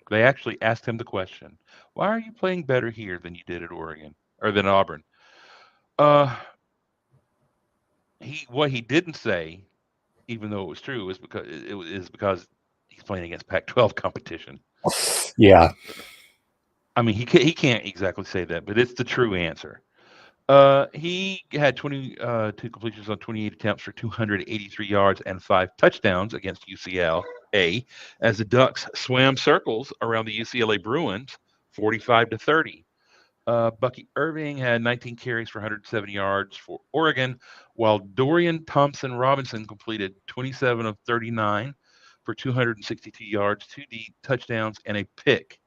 They actually asked him the question, why are you playing better here than you did at Oregon or than Auburn? What he didn't say, even though it was true, is because he's playing against Pac-12 competition. Yeah. I mean, he can't exactly say that, but it's the true answer. He had 22 completions on 28 attempts for 283 yards and 5 touchdowns against UCLA as the Ducks swam circles around the UCLA Bruins 45-30. Bucky Irving had 19 carries for 170 yards for Oregon, while Dorian Thompson-Robinson completed 27 of 39 for 262 yards, 2 touchdowns, and a pick.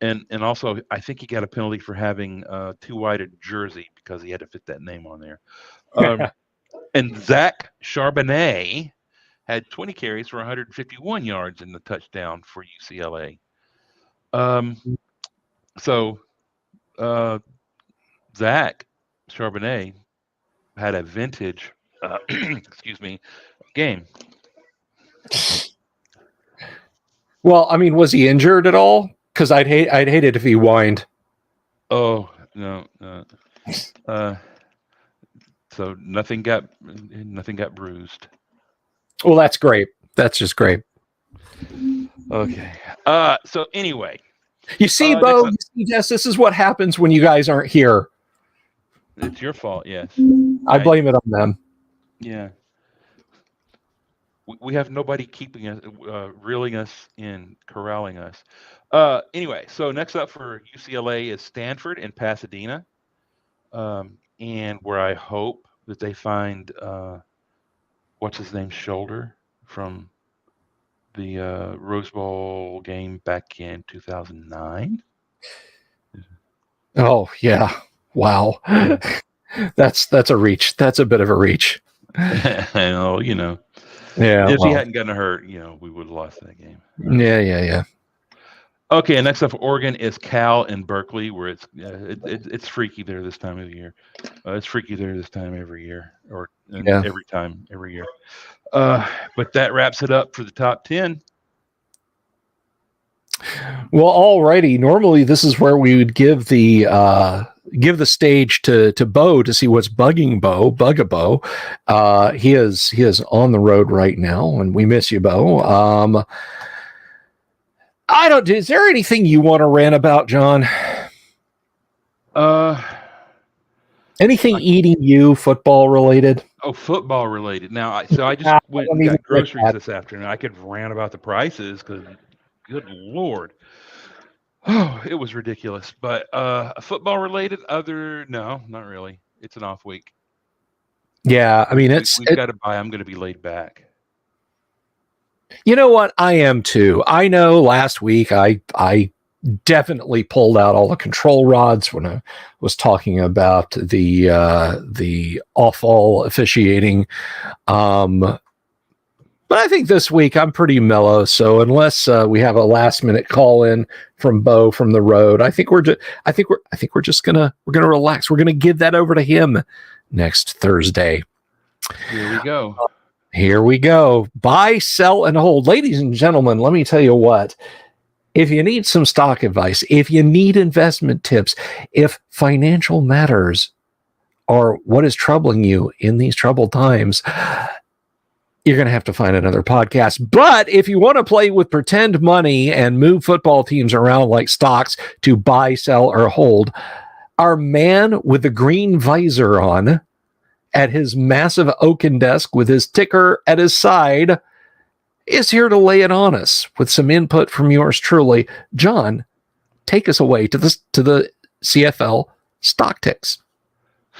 And also, I think he got a penalty for having too wide a jersey because he had to fit that name on there. And Zach Charbonnet had 20 carries for 151 yards in the touchdown for UCLA. Zach Charbonnet had a vintage, game. Well, I mean, was he injured at all? Because I'd hate it if he whined. Oh no. So nothing got bruised. Well, that's great. That's just great. Okay. So anyway, You see, Bo, you see, Jess, this is what happens when you guys aren't here. It's your fault, yes. I blame it on them. Yeah. We have nobody keeping us, reeling us in, corralling us. Anyway, so next up for UCLA is Stanford and Pasadena, and where I hope that they find what's his name, Shoulder, from the Rose Bowl game back in 2009. Oh yeah, wow, that's a reach. That's a bit of a reach. Well, Yeah, if he hadn't gotten hurt, we would have lost that game. Yeah. Okay, and next up for Oregon is Cal and Berkeley, where it's freaky there this time of the year. It's freaky there this time every year, every time every year. But that wraps it up for the top 10. Well, alrighty. Normally, this is where we would give the stage to Bo to see what's bugging Bo. He is on the road right now, and we miss you, Bo. Is there anything you want to rant about, John? Anything eating you football related? Oh, football related. Now, I just went and got groceries this afternoon. I could rant about the prices because, good Lord. Oh, it was ridiculous. But football related, no, not really. It's an off week. Yeah, I mean, we've got to buy. I'm going to be laid back. You know what? I am too. I know last week I definitely pulled out all the control rods when I was talking about the awful officiating. But I think this week I'm pretty mellow. So unless we have a last minute call in from Bo from the road, I think we're just gonna relax. We're gonna give that over to him next Thursday. Here we go. Buy, sell, and hold. Ladies and gentlemen, let me tell you what. If you need some stock advice, if you need investment tips, if financial matters are what is troubling you in these troubled times, you're going to have to find another podcast. But if you want to play with pretend money and move football teams around like stocks to buy, sell, or hold, our man with the green visor on at his massive oaken desk with his ticker at his side is here to lay it on us with some input from yours truly. John, take us away to the CFL stock ticks.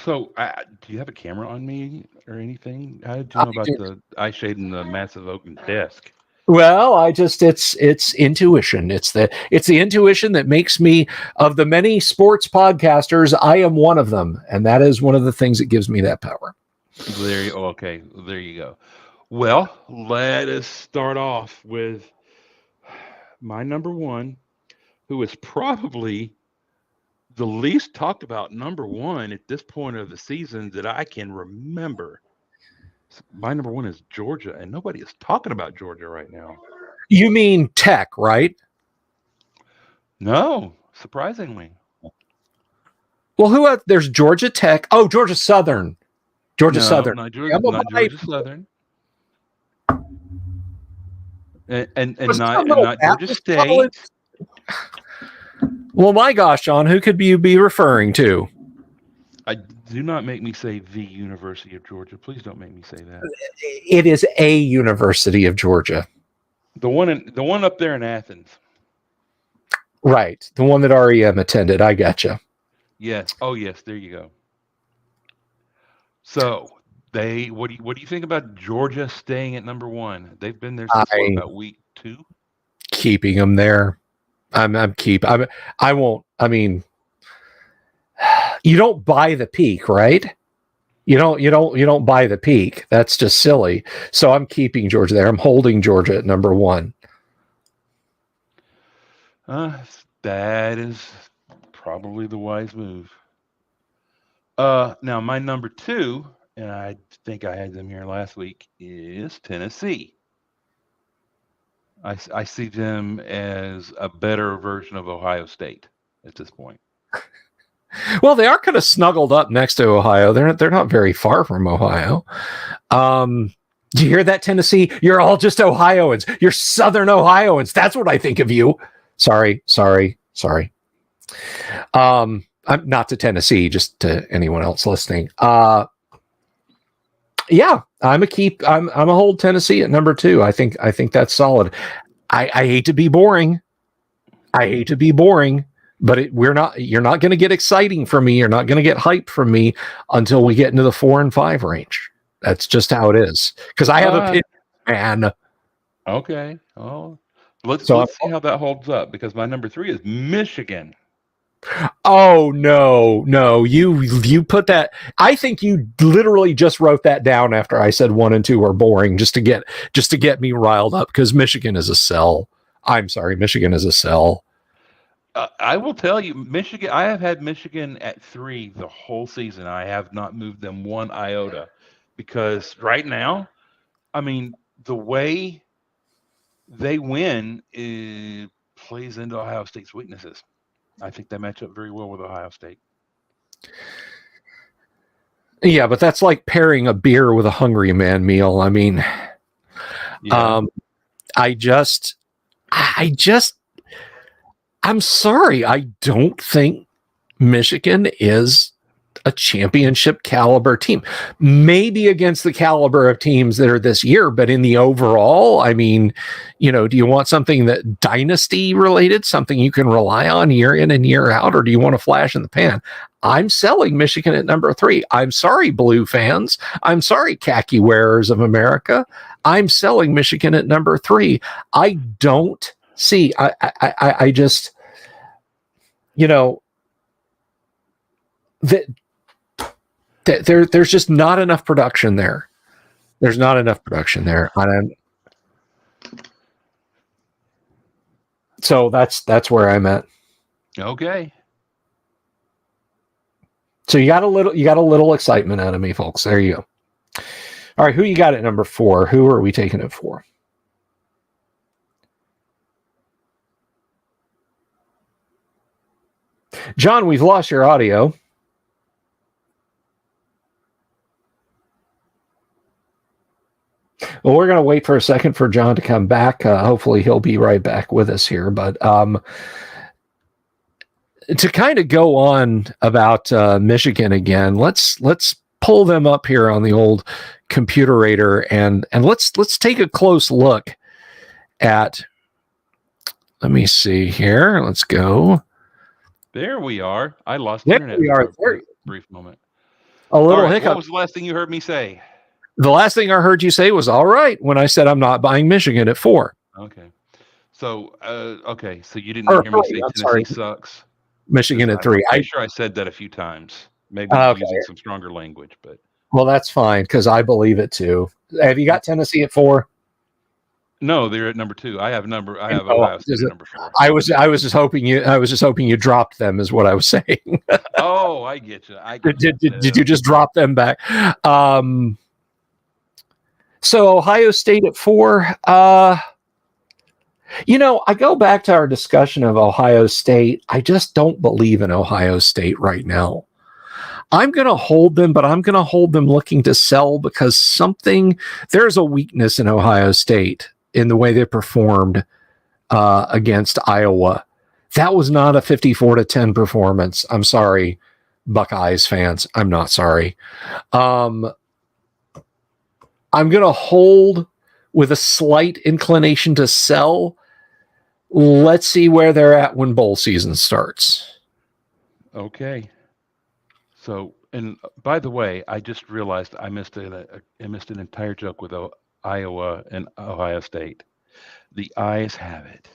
So, do you have a camera on me or anything? How did you know about the eye shade and the massive oaken desk? Well, it's intuition. It's the intuition that makes me, of the many sports podcasters, I am one of them, and that is one of the things that gives me that power. There you go. Well, let us start off with my number one, who is probably the least talked about number one at this point of the season that I can remember. My number one is Georgia, and nobody is talking about Georgia right now. You mean Tech, right? No, surprisingly. Well, there's Georgia Tech. Oh, Georgia Southern. Southern. Not Georgia Southern. And not Georgia State. Well, my gosh, John, who could you be referring to? Do not make me say the University of Georgia. Please don't make me say that. It is a University of Georgia. The one up there in Athens. Right. The one that REM attended. I gotcha. Yes. Oh, yes. There you go. So what do you think about Georgia staying at number one? They've been there since about week 2. Keeping them there. I won't. I mean, you don't buy the peak, right? You don't buy the peak. That's just silly. So I'm keeping Georgia there. I'm holding Georgia at number one. That is probably the wise move. Now my number 2, and I think I had them here last week, is Tennessee. I see them as a better version of Ohio State at this point. Well, they are kind of snuggled up next to Ohio. They're not very far from Ohio. Do you hear that, Tennessee? You're all just Ohioans. You're Southern Ohioans. That's what I think of you. Sorry. Sorry. Not to Tennessee, just to anyone else listening. Yeah, I'm a hold Tennessee at number 2. I think that's solid. I hate to be boring. But you're not going to get exciting from me. You're not going to get hype from me until we get into the 4 and 5 range. That's just how it is. Because I have a pick, man. Okay. Oh, let's see how that holds up, because my number 3 is Michigan. Oh no, you put that. I think you literally just wrote that down after I said 1 and 2 are boring, just to get me riled up, because Michigan is a sell. I'm sorry, Michigan is a sell. I will tell you, Michigan. I have had Michigan at 3 the whole season. I have not moved them one iota, because right now, I mean, the way they win plays into Ohio State's weaknesses. I think they match up very well with Ohio State. Yeah, but that's like pairing a beer with a Hungry Man meal. I mean, Yeah. I'm sorry. I don't think Michigan is a championship caliber team. Maybe against the caliber of teams that are this year, but in the overall, I mean, do you want something that dynasty related, something you can rely on year in and year out, or do you want a flash in the pan? I'm selling Michigan at number 3. I'm sorry, Blue fans. I'm sorry, khaki wearers of America. I'm selling Michigan at number 3. I don't see. I just, there's just not enough production there. There's not enough production there. So that's where I'm at. Okay. So you got a little excitement out of me, folks. There you go. All right, who you got at number 4? Who are we taking it for? John, we've lost your audio. Well, we're going to wait for a second for John to come back. Hopefully he'll be right back with us here. But to kind of go on about Michigan again, let's pull them up here on the old computerator and let's take a close look at. Let me see here. Let's go. There we are. I lost internet for a brief moment. A little hiccup. What was the last thing you heard me say? The last thing I heard you say was all right when I said I'm not buying Michigan at 4. Okay. So, so you didn't hear me say Tennessee sucks? Michigan at 3. I'm sure I said that a few times. Maybe using some stronger language, but. Well, that's fine, because I believe it too. Have you got Tennessee at 4? No, they're at number 2. I have Ohio State at number 4. I was just hoping you dropped them, is what I was saying. Oh, I get you. Did you just drop them back? So Ohio State at 4. I go back to our discussion of Ohio State. I just don't believe in Ohio State right now. I'm going to hold them, but I'm going to hold them looking to sell, because there's a weakness in Ohio State in the way they performed against Iowa. That was not a 54-10 performance. I'm sorry, Buckeyes fans. I'm not sorry. I'm going to hold with a slight inclination to sell. Let's see where they're at when bowl season starts. Okay. So, and by the way, I just realized I missed an entire joke with Iowa and Ohio State. The eyes have it.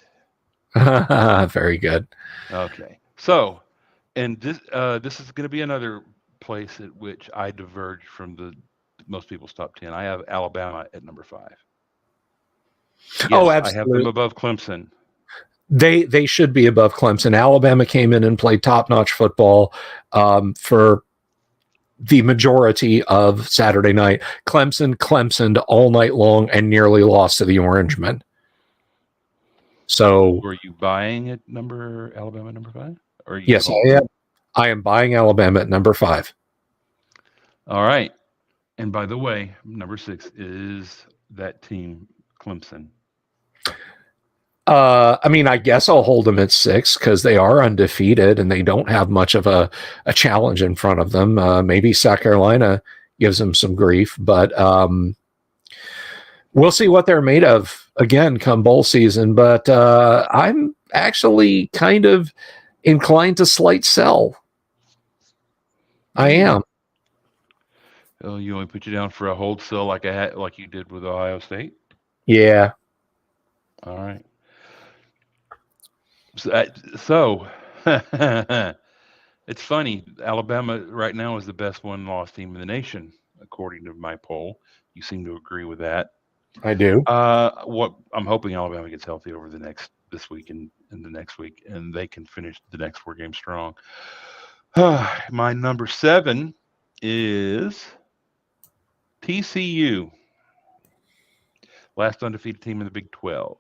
Very good. Okay. So, and this is going to be another place at which I diverge from most people's top 10. I have Alabama at number 5. Yes, absolutely. I have them above Clemson. They should be above Clemson. Alabama came in and played top-notch football for the majority of Saturday night. Clemsoned all night long and nearly lost to the Orangemen. So, were you buying at Alabama number 5? Or yes, I am. I am buying Alabama at number 5. All right. And by the way, number 6 is that team, Clemson. I mean, I guess I'll hold them at 6 because they are undefeated and they don't have much of a challenge in front of them. Maybe South Carolina gives them some grief, but we'll see what they're made of again come bowl season. But I'm actually kind of inclined to slight sell. I am. Oh, you only put you down for a hold sell like you did with Ohio State? Yeah. All right. So it's funny. Alabama right now is the best one-loss team in the nation, according to my poll. You seem to agree with that. I do. What I'm hoping Alabama gets healthy over this week and the next week, and they can finish the next 4 games strong. My number 7 is TCU, last undefeated team in the Big 12.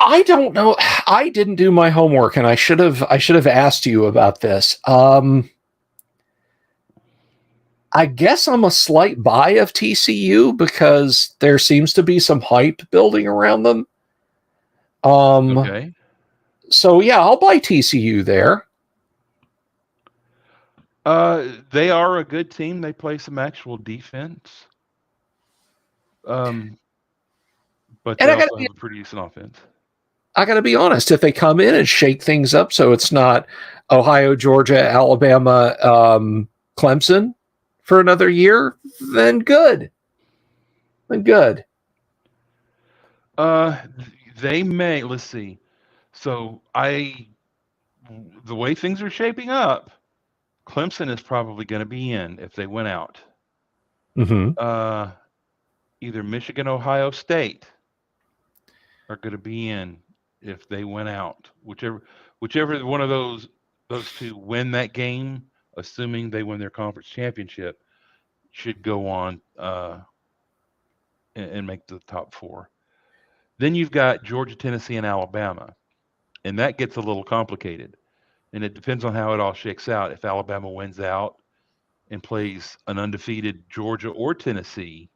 I don't know. I didn't do my homework, and I should have asked you about this. I guess I'm a slight buy of TCU because there seems to be some hype building around them. Okay. So yeah, I'll buy TCU there. They are a good team. They play some actual defense. But they also have a pretty decent offense. I got to be honest. If they come in and shake things up, so it's not Ohio, Georgia, Alabama, Clemson for another year, then good. Then good. They may. Let's see. So the way things are shaping up, Clemson is probably going to be in if they win out. Mm-hmm. Either Michigan, Ohio State are going to be in if they win out. Whichever one of those two win that game, assuming they win their conference championship, should go on and make the top 4. Then you've got Georgia, Tennessee, and Alabama, and that gets a little complicated. And it depends on how it all shakes out. If Alabama wins out and plays an undefeated Georgia or Tennessee,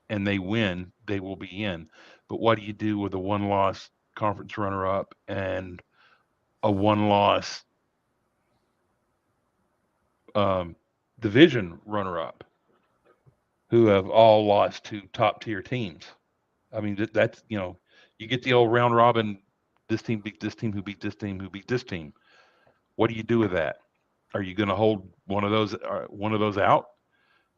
and they win, they will be in. But what do you do with a one-loss conference runner-up and a one-loss division runner-up who have all lost to top-tier teams? I mean, that's, you get the old round robin, this team beat this team, who beat this team, who beat this team. What do you do with that? Are you going to hold one of those out?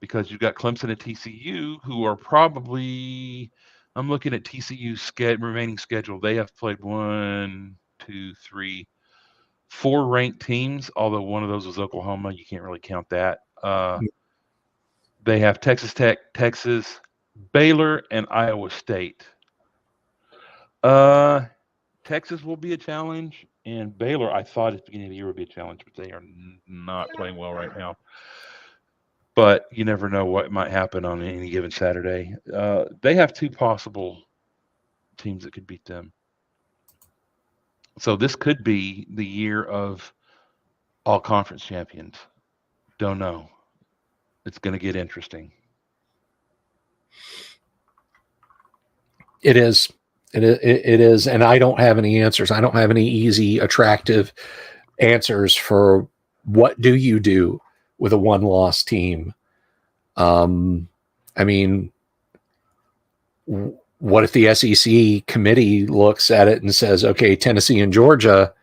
Because you've got Clemson and TCU, who are probably, I'm looking at TCU's remaining schedule. They have played 1, 2, 3, 4 ranked teams, although one of those was Oklahoma. You can't really count that. They have Texas Tech, Texas, Baylor, and Iowa State. Texas will be a challenge, and Baylor, I thought at the beginning of the year would be a challenge, but they are not playing well right now. But you never know what might happen on any given Saturday. They have 2 possible teams that could beat them. So this could be the year of all conference champions. Don't know. It's going to get interesting. It is. It is. And I don't have any answers. I don't have any easy, attractive answers for what do you do with a one-loss team. I mean, what if the SEC committee looks at it and says, okay, Tennessee and Georgia,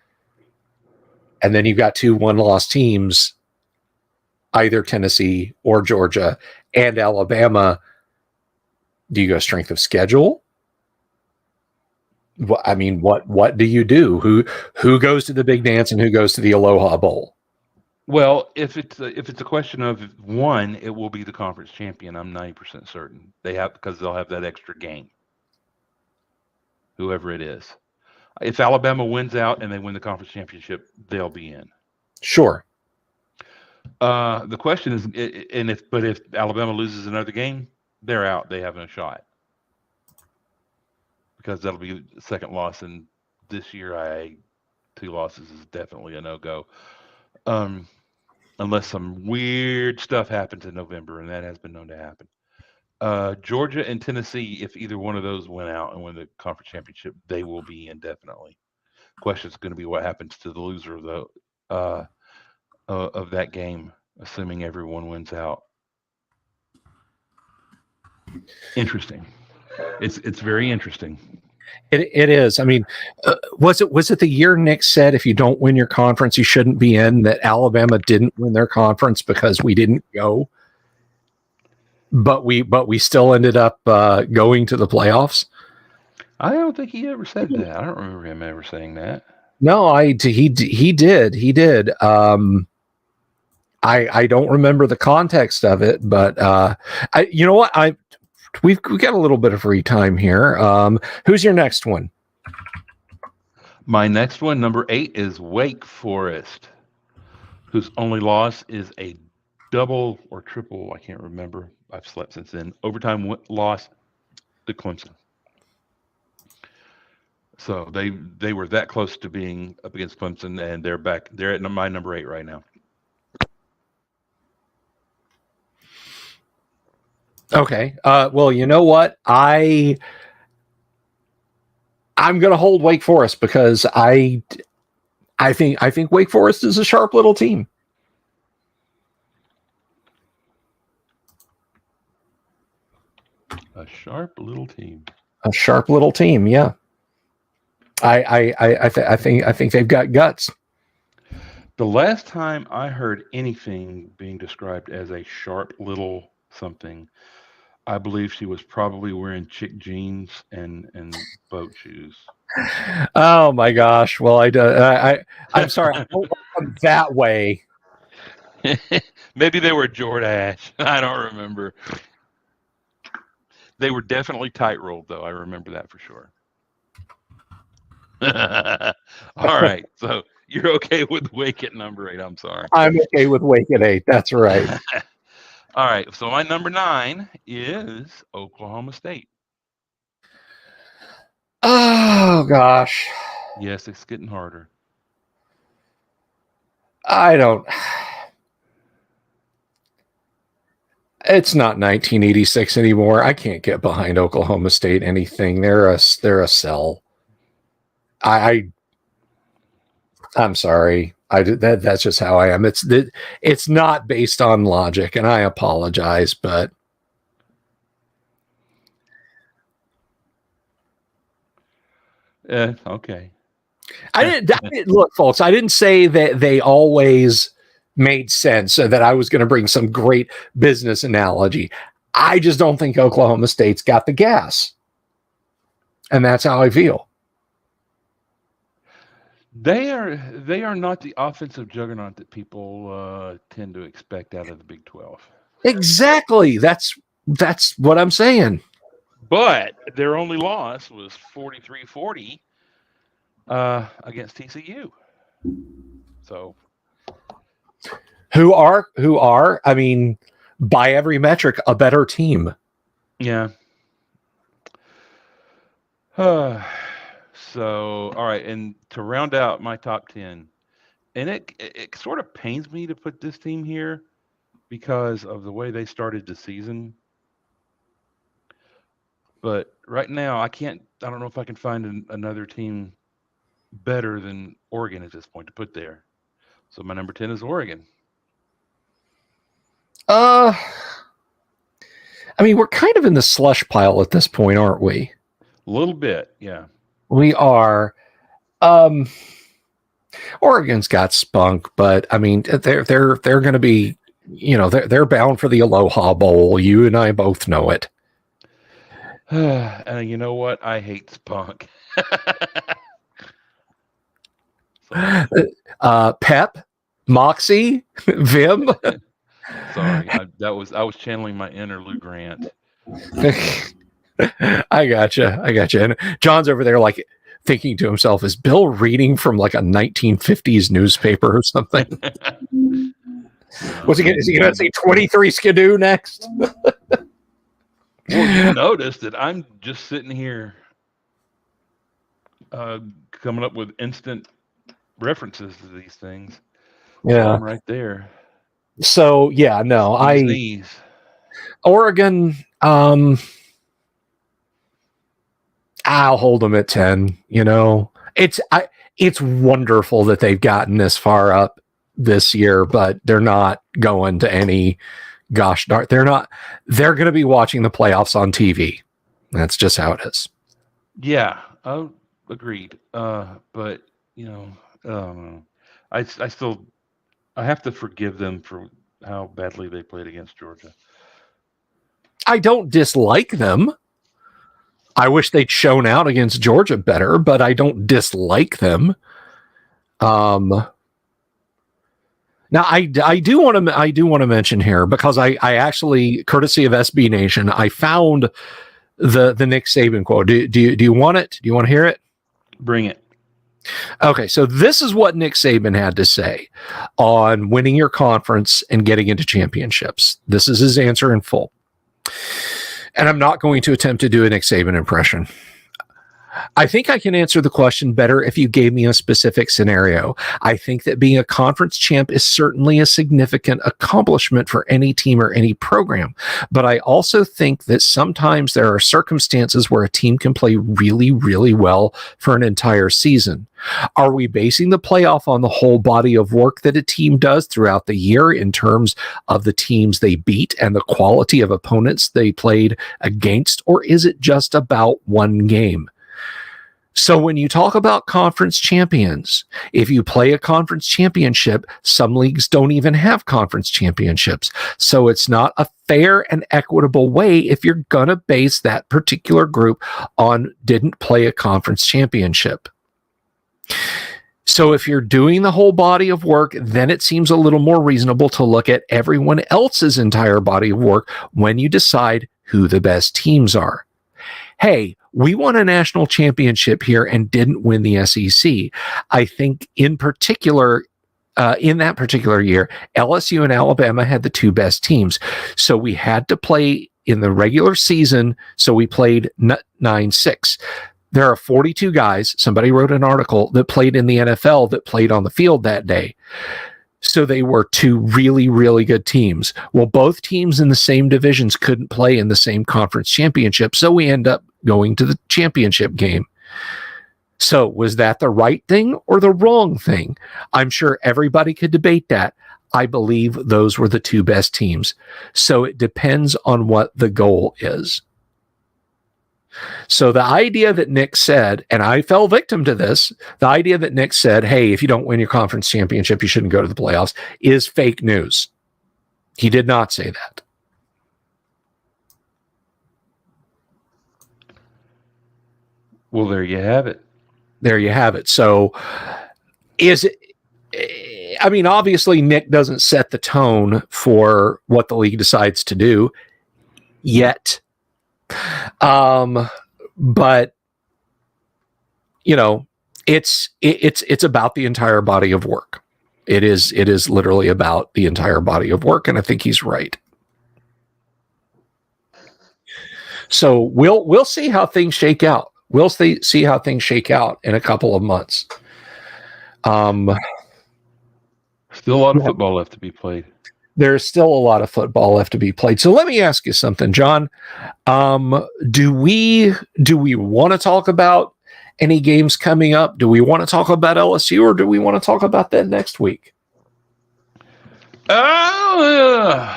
and then you've got 2 one-loss teams, either Tennessee or Georgia and Alabama. Do you go strength of schedule? I mean, what do you do? Who goes to the big dance and who goes to the Aloha Bowl? Well, if it's a question of one, it will be the conference champion. I'm 90% certain because they'll have that extra game. Whoever it is, if Alabama wins out and they win the conference championship, they'll be in. Sure. The question is, if Alabama loses another game, they're out. They have no shot because that'll be the second loss in this year. 2 losses is definitely a no-go. Unless some weird stuff happens in November, and that has been known to happen. Georgia and Tennessee, if either one of those went out and win the conference championship, they will be indefinitely. Question is going to be what happens to the loser of that game, assuming everyone wins out. Interesting. It's very interesting. It is. I mean, was it the year Nick said if you don't win your conference, you shouldn't be in? That Alabama didn't win their conference because we didn't go, but we still ended up going to the playoffs. I don't think he ever said that. I don't remember him ever saying that. No, he did. I don't remember the context of it, but you know what? We've got a little bit of free time here. Who's your next one? My next one, number 8, is Wake Forest, whose only loss is a double or triple, I can't remember. I've slept since then. Overtime loss to Clemson. So they were that close to being up against Clemson, and they're back. They're at my number 8 right now. Okay. Well, you know what? I'm going to hold Wake Forest because I think Wake Forest is a sharp little team. A sharp little team. A sharp little team. Yeah. I think they've got guts. The last time I heard anything being described as a sharp little something, I believe she was probably wearing chick jeans and boat shoes. Oh my gosh! Well, I'm sorry. I don't look that way. Maybe they were Jordache. I don't remember. They were definitely tight rolled, though. I remember that for sure. All right. So you're okay with Wake at number 8. I'm sorry. I'm okay with Wake at 8. That's right. All right. So my number 9 is Oklahoma State. Oh gosh. Yes, it's getting harder. It's not 1986 anymore. I can't get behind Oklahoma State anything. They're a sell. I'm sorry. That's just how I am. It's not based on logic, and I apologize, but okay. I didn't look, folks. I didn't say that they always made sense, so that I was going to bring some great business analogy. I just don't think Oklahoma State's got the gas, and that's how I feel. They are not the offensive juggernaut that people tend to expect out of the Big 12. Exactly. That's what I'm saying. But their only loss was 43-40 against TCU. So who are, I mean, by every metric, a better team. Yeah. So, all right, and to round out my top 10, and it sort of pains me to put this team here because of the way they started the season. But right now, I don't know if I can find another team better than Oregon at this point to put there. So my number 10 is Oregon. I mean, we're kind of in the slush pile at this point, aren't we? A little bit, yeah. We are. Oregon's got spunk, but I mean, they're going to be, they're bound for the Aloha Bowl. You and I both know it. And you know what? I hate spunk. Pep, Moxie, Vim. Sorry, I was channeling my inner Lou Grant. I gotcha. And John's over there like thinking to himself, is Bill reading from like a 1950s newspaper or something? Is he going to say 23 Skidoo next? Well, you notice that I'm just sitting here coming up with instant references to these things. Yeah. I'm right there. So, yeah, no, These. Oregon, I'll hold them at 10. It's wonderful that they've gotten this far up this year, but they're not going to any gosh darn. They're going to be watching the playoffs on TV. That's just how it is. Yeah, agreed. But I still have to forgive them for how badly they played against Georgia. I don't dislike them. I wish they'd shown out against Georgia better, but I don't dislike them. Now I do want to mention here, because I actually, courtesy of SB Nation, I found the Nick Saban quote. Do you want it? Do you want to hear it? Bring it. Okay, so this is what Nick Saban had to say on winning your conference and getting into championships. This is his answer in full. And I'm not going to attempt to do a Nick Saban impression. I think I can answer the question better if you gave me a specific scenario. I think that being a conference champ is certainly a significant accomplishment for any team or any program. But I also think that sometimes there are circumstances where a team can play really, really well for an entire season. Are we basing the playoff on the whole body of work that a team does throughout the year in terms of the teams they beat and the quality of opponents they played against, or is it just about one game? So when you talk about conference champions, if you play a conference championship, some leagues don't even have conference championships. So it's not a fair and equitable way if you're going to base that particular group on didn't play a conference championship. So if you're doing the whole body of work, then it seems a little more reasonable to look at everyone else's entire body of work when you decide who the best teams are. Hey, we won a national championship here and didn't win the SEC. I think in particular, in that particular year, LSU and Alabama had the two best teams. So we had to play in the regular season. So we played 9-6. There are 42 guys, somebody wrote an article, that played in the NFL that played on the field that day. So they were two really, really good teams. Well, both teams in the same divisions couldn't play in the same conference championship, so we end up going to the championship game. So was that the right thing or the wrong thing? I'm sure everybody could debate that. I believe those were the two best teams. So it depends on what the goal is. So the idea that Nick said, and I fell victim to this, the idea that Nick said, hey, if you don't win your conference championship, you shouldn't go to the playoffs, is fake news. He did not say that. Well, there you have it. There you have it. So is it, I mean, obviously Nick doesn't set the tone for what the league decides to do yet. But you know, it's about the entire body of work. It is literally about the entire body of work, and I think he's right. So we'll see how things shake out. We'll see how things shake out in a couple of months. Still a lot of football left to be played. There's still a lot of football left to be played. So let me ask you something, John. Do we want to talk about any games coming up? Do we want to talk about LSU, or do we want to talk about that next week? Well,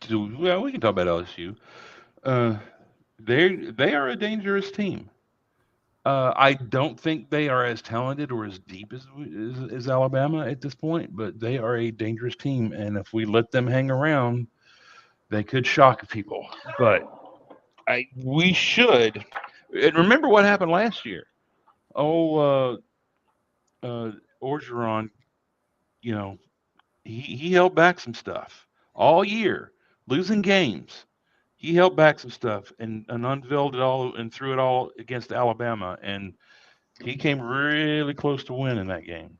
we can talk about LSU. They are a dangerous team. I don't think they are as talented or as deep as Alabama at this point, but they are a dangerous team, and if we let them hang around, they could shock people. But we should. And remember what happened last year. Orgeron, he held back some stuff all year, losing games. He held back some stuff and unveiled it all and threw it all against Alabama, and he came really close to winning that game.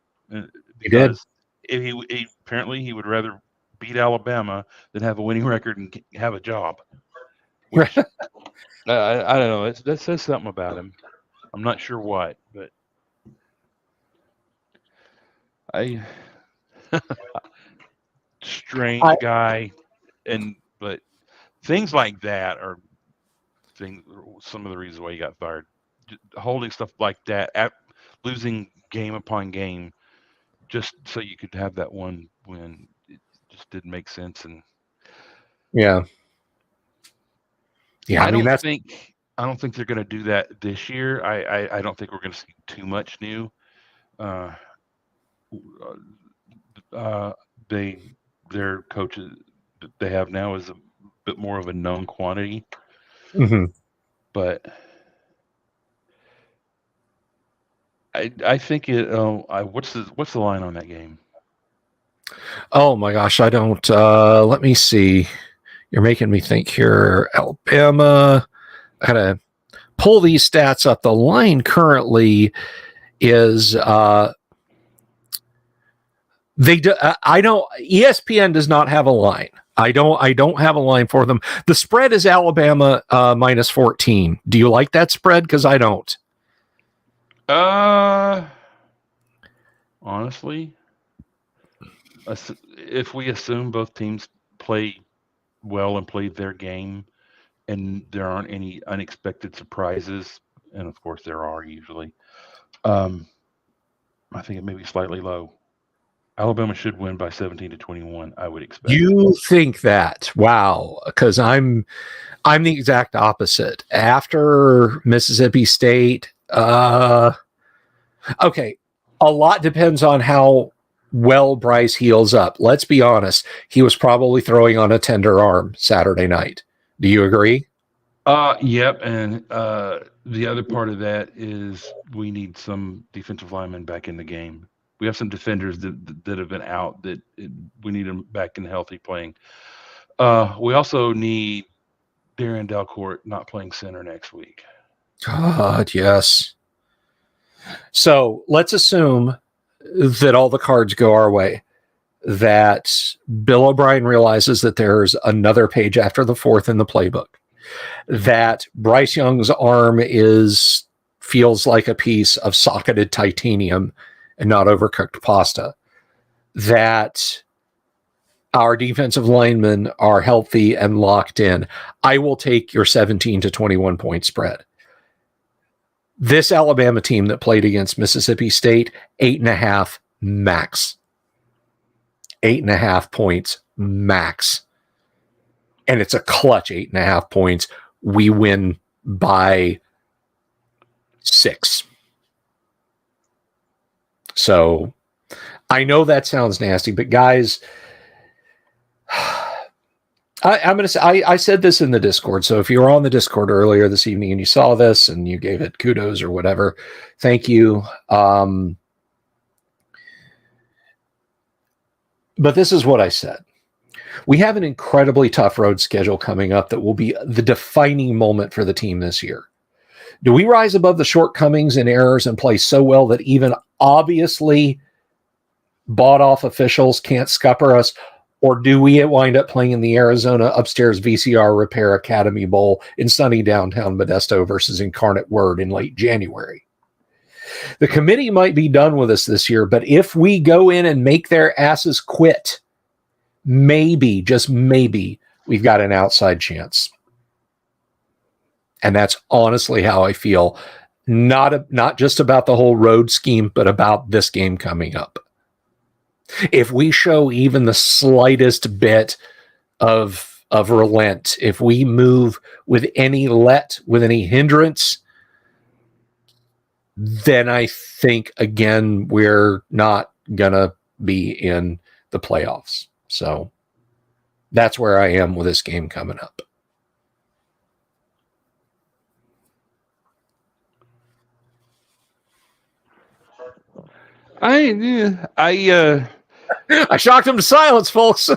Because he apparently he would rather beat Alabama than have a winning record and have a job. Which, I don't know. That says something about him. I'm not sure what, but strange guy, but things like that are some of the reasons why he got fired. Holding stuff like that, losing game upon game, just so you could have that one win, it just didn't make sense. And Yeah. Yeah. I mean, I don't think they're going to do that this year. I don't think we're going to see too much new. Uh, uh, their coaches that they have now is a bit more of a known quantity, but I think it. What's the line on that game? Oh my gosh, I don't. Let me see. You're making me think here. Alabama. I gotta pull these stats up. The line currently is they do, I don't. ESPN does not have a line. I don't have a line for them. The spread is Alabama minus 14. Do you like that spread? Because I don't. Honestly, if we assume both teams play well and played their game, and there aren't any unexpected surprises, and of course there are usually, I think it may be slightly low. Alabama should win by 17-21. I would expect. You think that? Wow, because I'm the exact opposite. After Mississippi State, okay, a lot depends on how well Bryce heals up. Let's be honest. He was probably throwing on a tender arm Saturday night. Do you agree? Yep. And the other part of that is we need some defensive linemen back in the game. We have some defenders that have been out that we need them back in healthy playing. We also need Darren Delcourt not playing center next week. God, yes. So let's assume that all the cards go our way, that Bill O'Brien realizes that there's another page after the fourth in the playbook, that Bryce Young's arm feels like a piece of socketed titanium and not overcooked pasta, that our defensive linemen are healthy and locked in. I will take your 17-21 point spread. This Alabama team that played against Mississippi State, 8.5 max. 8.5 points max. And it's a clutch 8.5 points. We win by 6. So I know that sounds nasty, but guys, I'm going to say, I said this in the Discord. So if you were on the Discord earlier this evening and you saw this and you gave it kudos or whatever, thank you. But this is what I said. We have an incredibly tough road schedule coming up that will be the defining moment for the team this year. Do we rise above the shortcomings and errors and play so well that even obviously bought off officials can't scupper us? Or do we wind up playing in the Arizona upstairs VCR Repair Academy Bowl in sunny downtown Modesto versus Incarnate Word in late January? The committee might be done with us this year, but if we go in and make their asses quit, maybe, just maybe, we've got an outside chance. And that's honestly how I feel. Not just about the whole road scheme, but about this game coming up. If we show even the slightest bit of relent, if we move with any hindrance, then I think, again, we're not going to be in the playoffs. So that's where I am with this game coming up. I shocked him to silence, folks.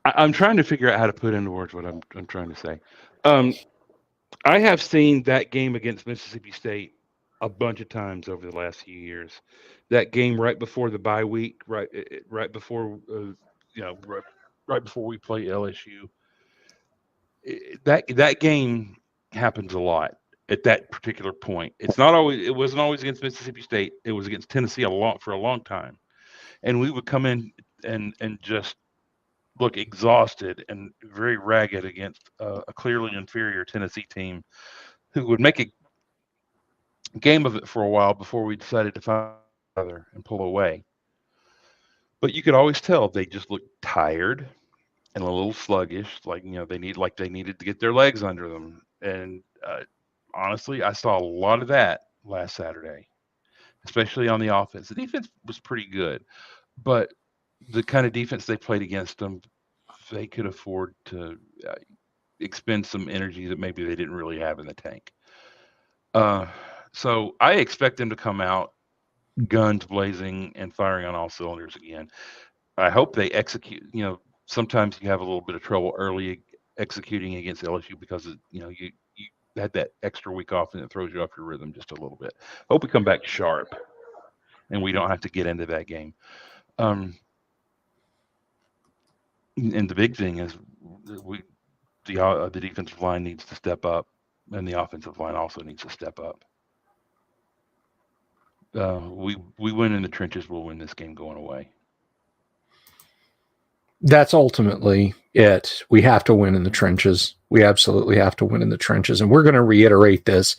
I'm trying to figure out how to put into words what I'm trying to say. I have seen that game against Mississippi State a bunch of times over the last few years. That game right before the bye week, right before right before we play LSU. That game happens a lot at that particular point. It wasn't always against Mississippi State. It was against Tennessee for a long time. And we would come in and just look exhausted and very ragged against a clearly inferior Tennessee team who would make a game of it for a while before we decided to find other and pull away. But you could always tell they just looked tired and a little sluggish, they needed to get their legs under them. And honestly, I saw a lot of that last Saturday, especially on the offense. The defense was pretty good, but the kind of defense they played against them, they could afford to expend some energy that maybe they didn't really have in the tank. So I expect them to come out guns blazing and firing on all cylinders again. I hope they execute. Sometimes you have a little bit of trouble early executing against LSU because you had that extra week off and it throws you off your rhythm just a little bit. Hope we come back sharp and we don't have to get into that game. And the big thing is the defensive line needs to step up, and the offensive line also needs to step up. We win in the trenches. We'll win this game going away. That's ultimately it. We have to win in the trenches. We absolutely have to win in the trenches. And we're going to reiterate this,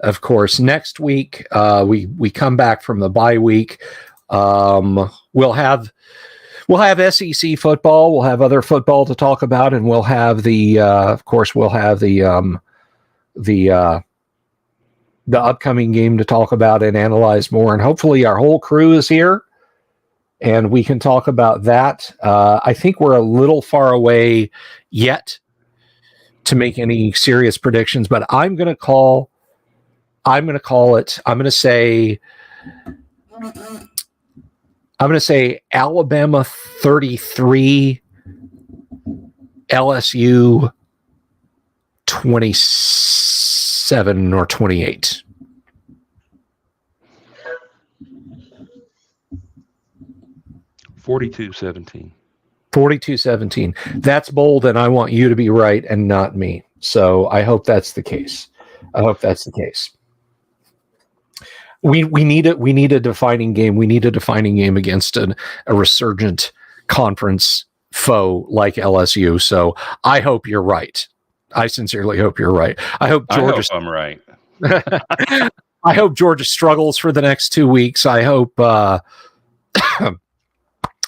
of course. Next week, we come back from the bye week. We'll have SEC football. We'll have other football to talk about, and we'll have the upcoming game to talk about and analyze more. And hopefully our whole crew is here and we can talk about that. I think we're a little far away yet to make any serious predictions, but I'm going to call it. I'm going to say Alabama 33, LSU 27 or 28. (42-17). 42-17. That's bold, and I want you to be right and not me. So I hope that's the case. We need a defining game. We need a defining game against a resurgent conference foe like LSU. So I hope you're right. I sincerely hope you're right. I hope I'm right. I hope Georgia struggles for the next 2 weeks. I hope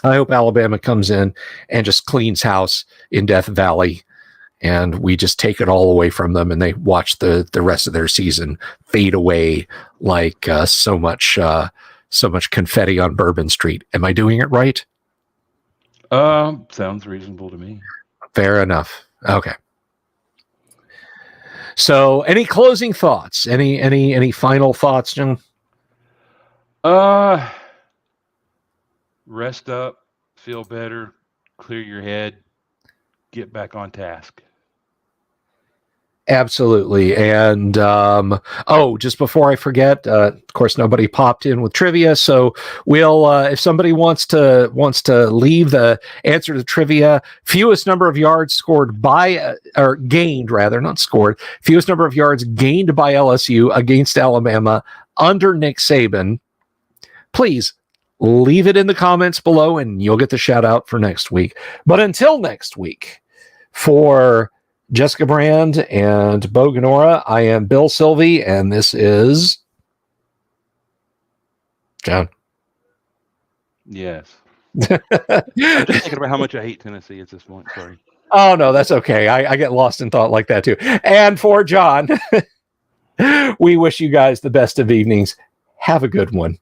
Alabama comes in and just cleans house in Death Valley, and we just take it all away from them, and they watch the rest of their season fade away like so much confetti on Bourbon Street. Am I doing it right? Sounds reasonable to me. Fair enough. Okay. So, any closing thoughts? Any final thoughts, John? Rest up, feel better, clear your head, get back on task. Absolutely. And just before I forget, of course, nobody popped in with trivia, so we'll if somebody wants to leave the answer to trivia, fewest number of yards scored by or gained rather, not scored, fewest number of yards gained by LSU against Alabama under Nick Saban, please leave it in the comments below and you'll get the shout out for next week. But until next week, for Jessica Brand and Bo Ganora, I am Bill Sylvie, and this is John. Yes. I'm just thinking about how much I hate Tennessee at this point. Sorry. Oh, no, that's okay. I get lost in thought like that too. And for John, we wish you guys the best of evenings. Have a good one.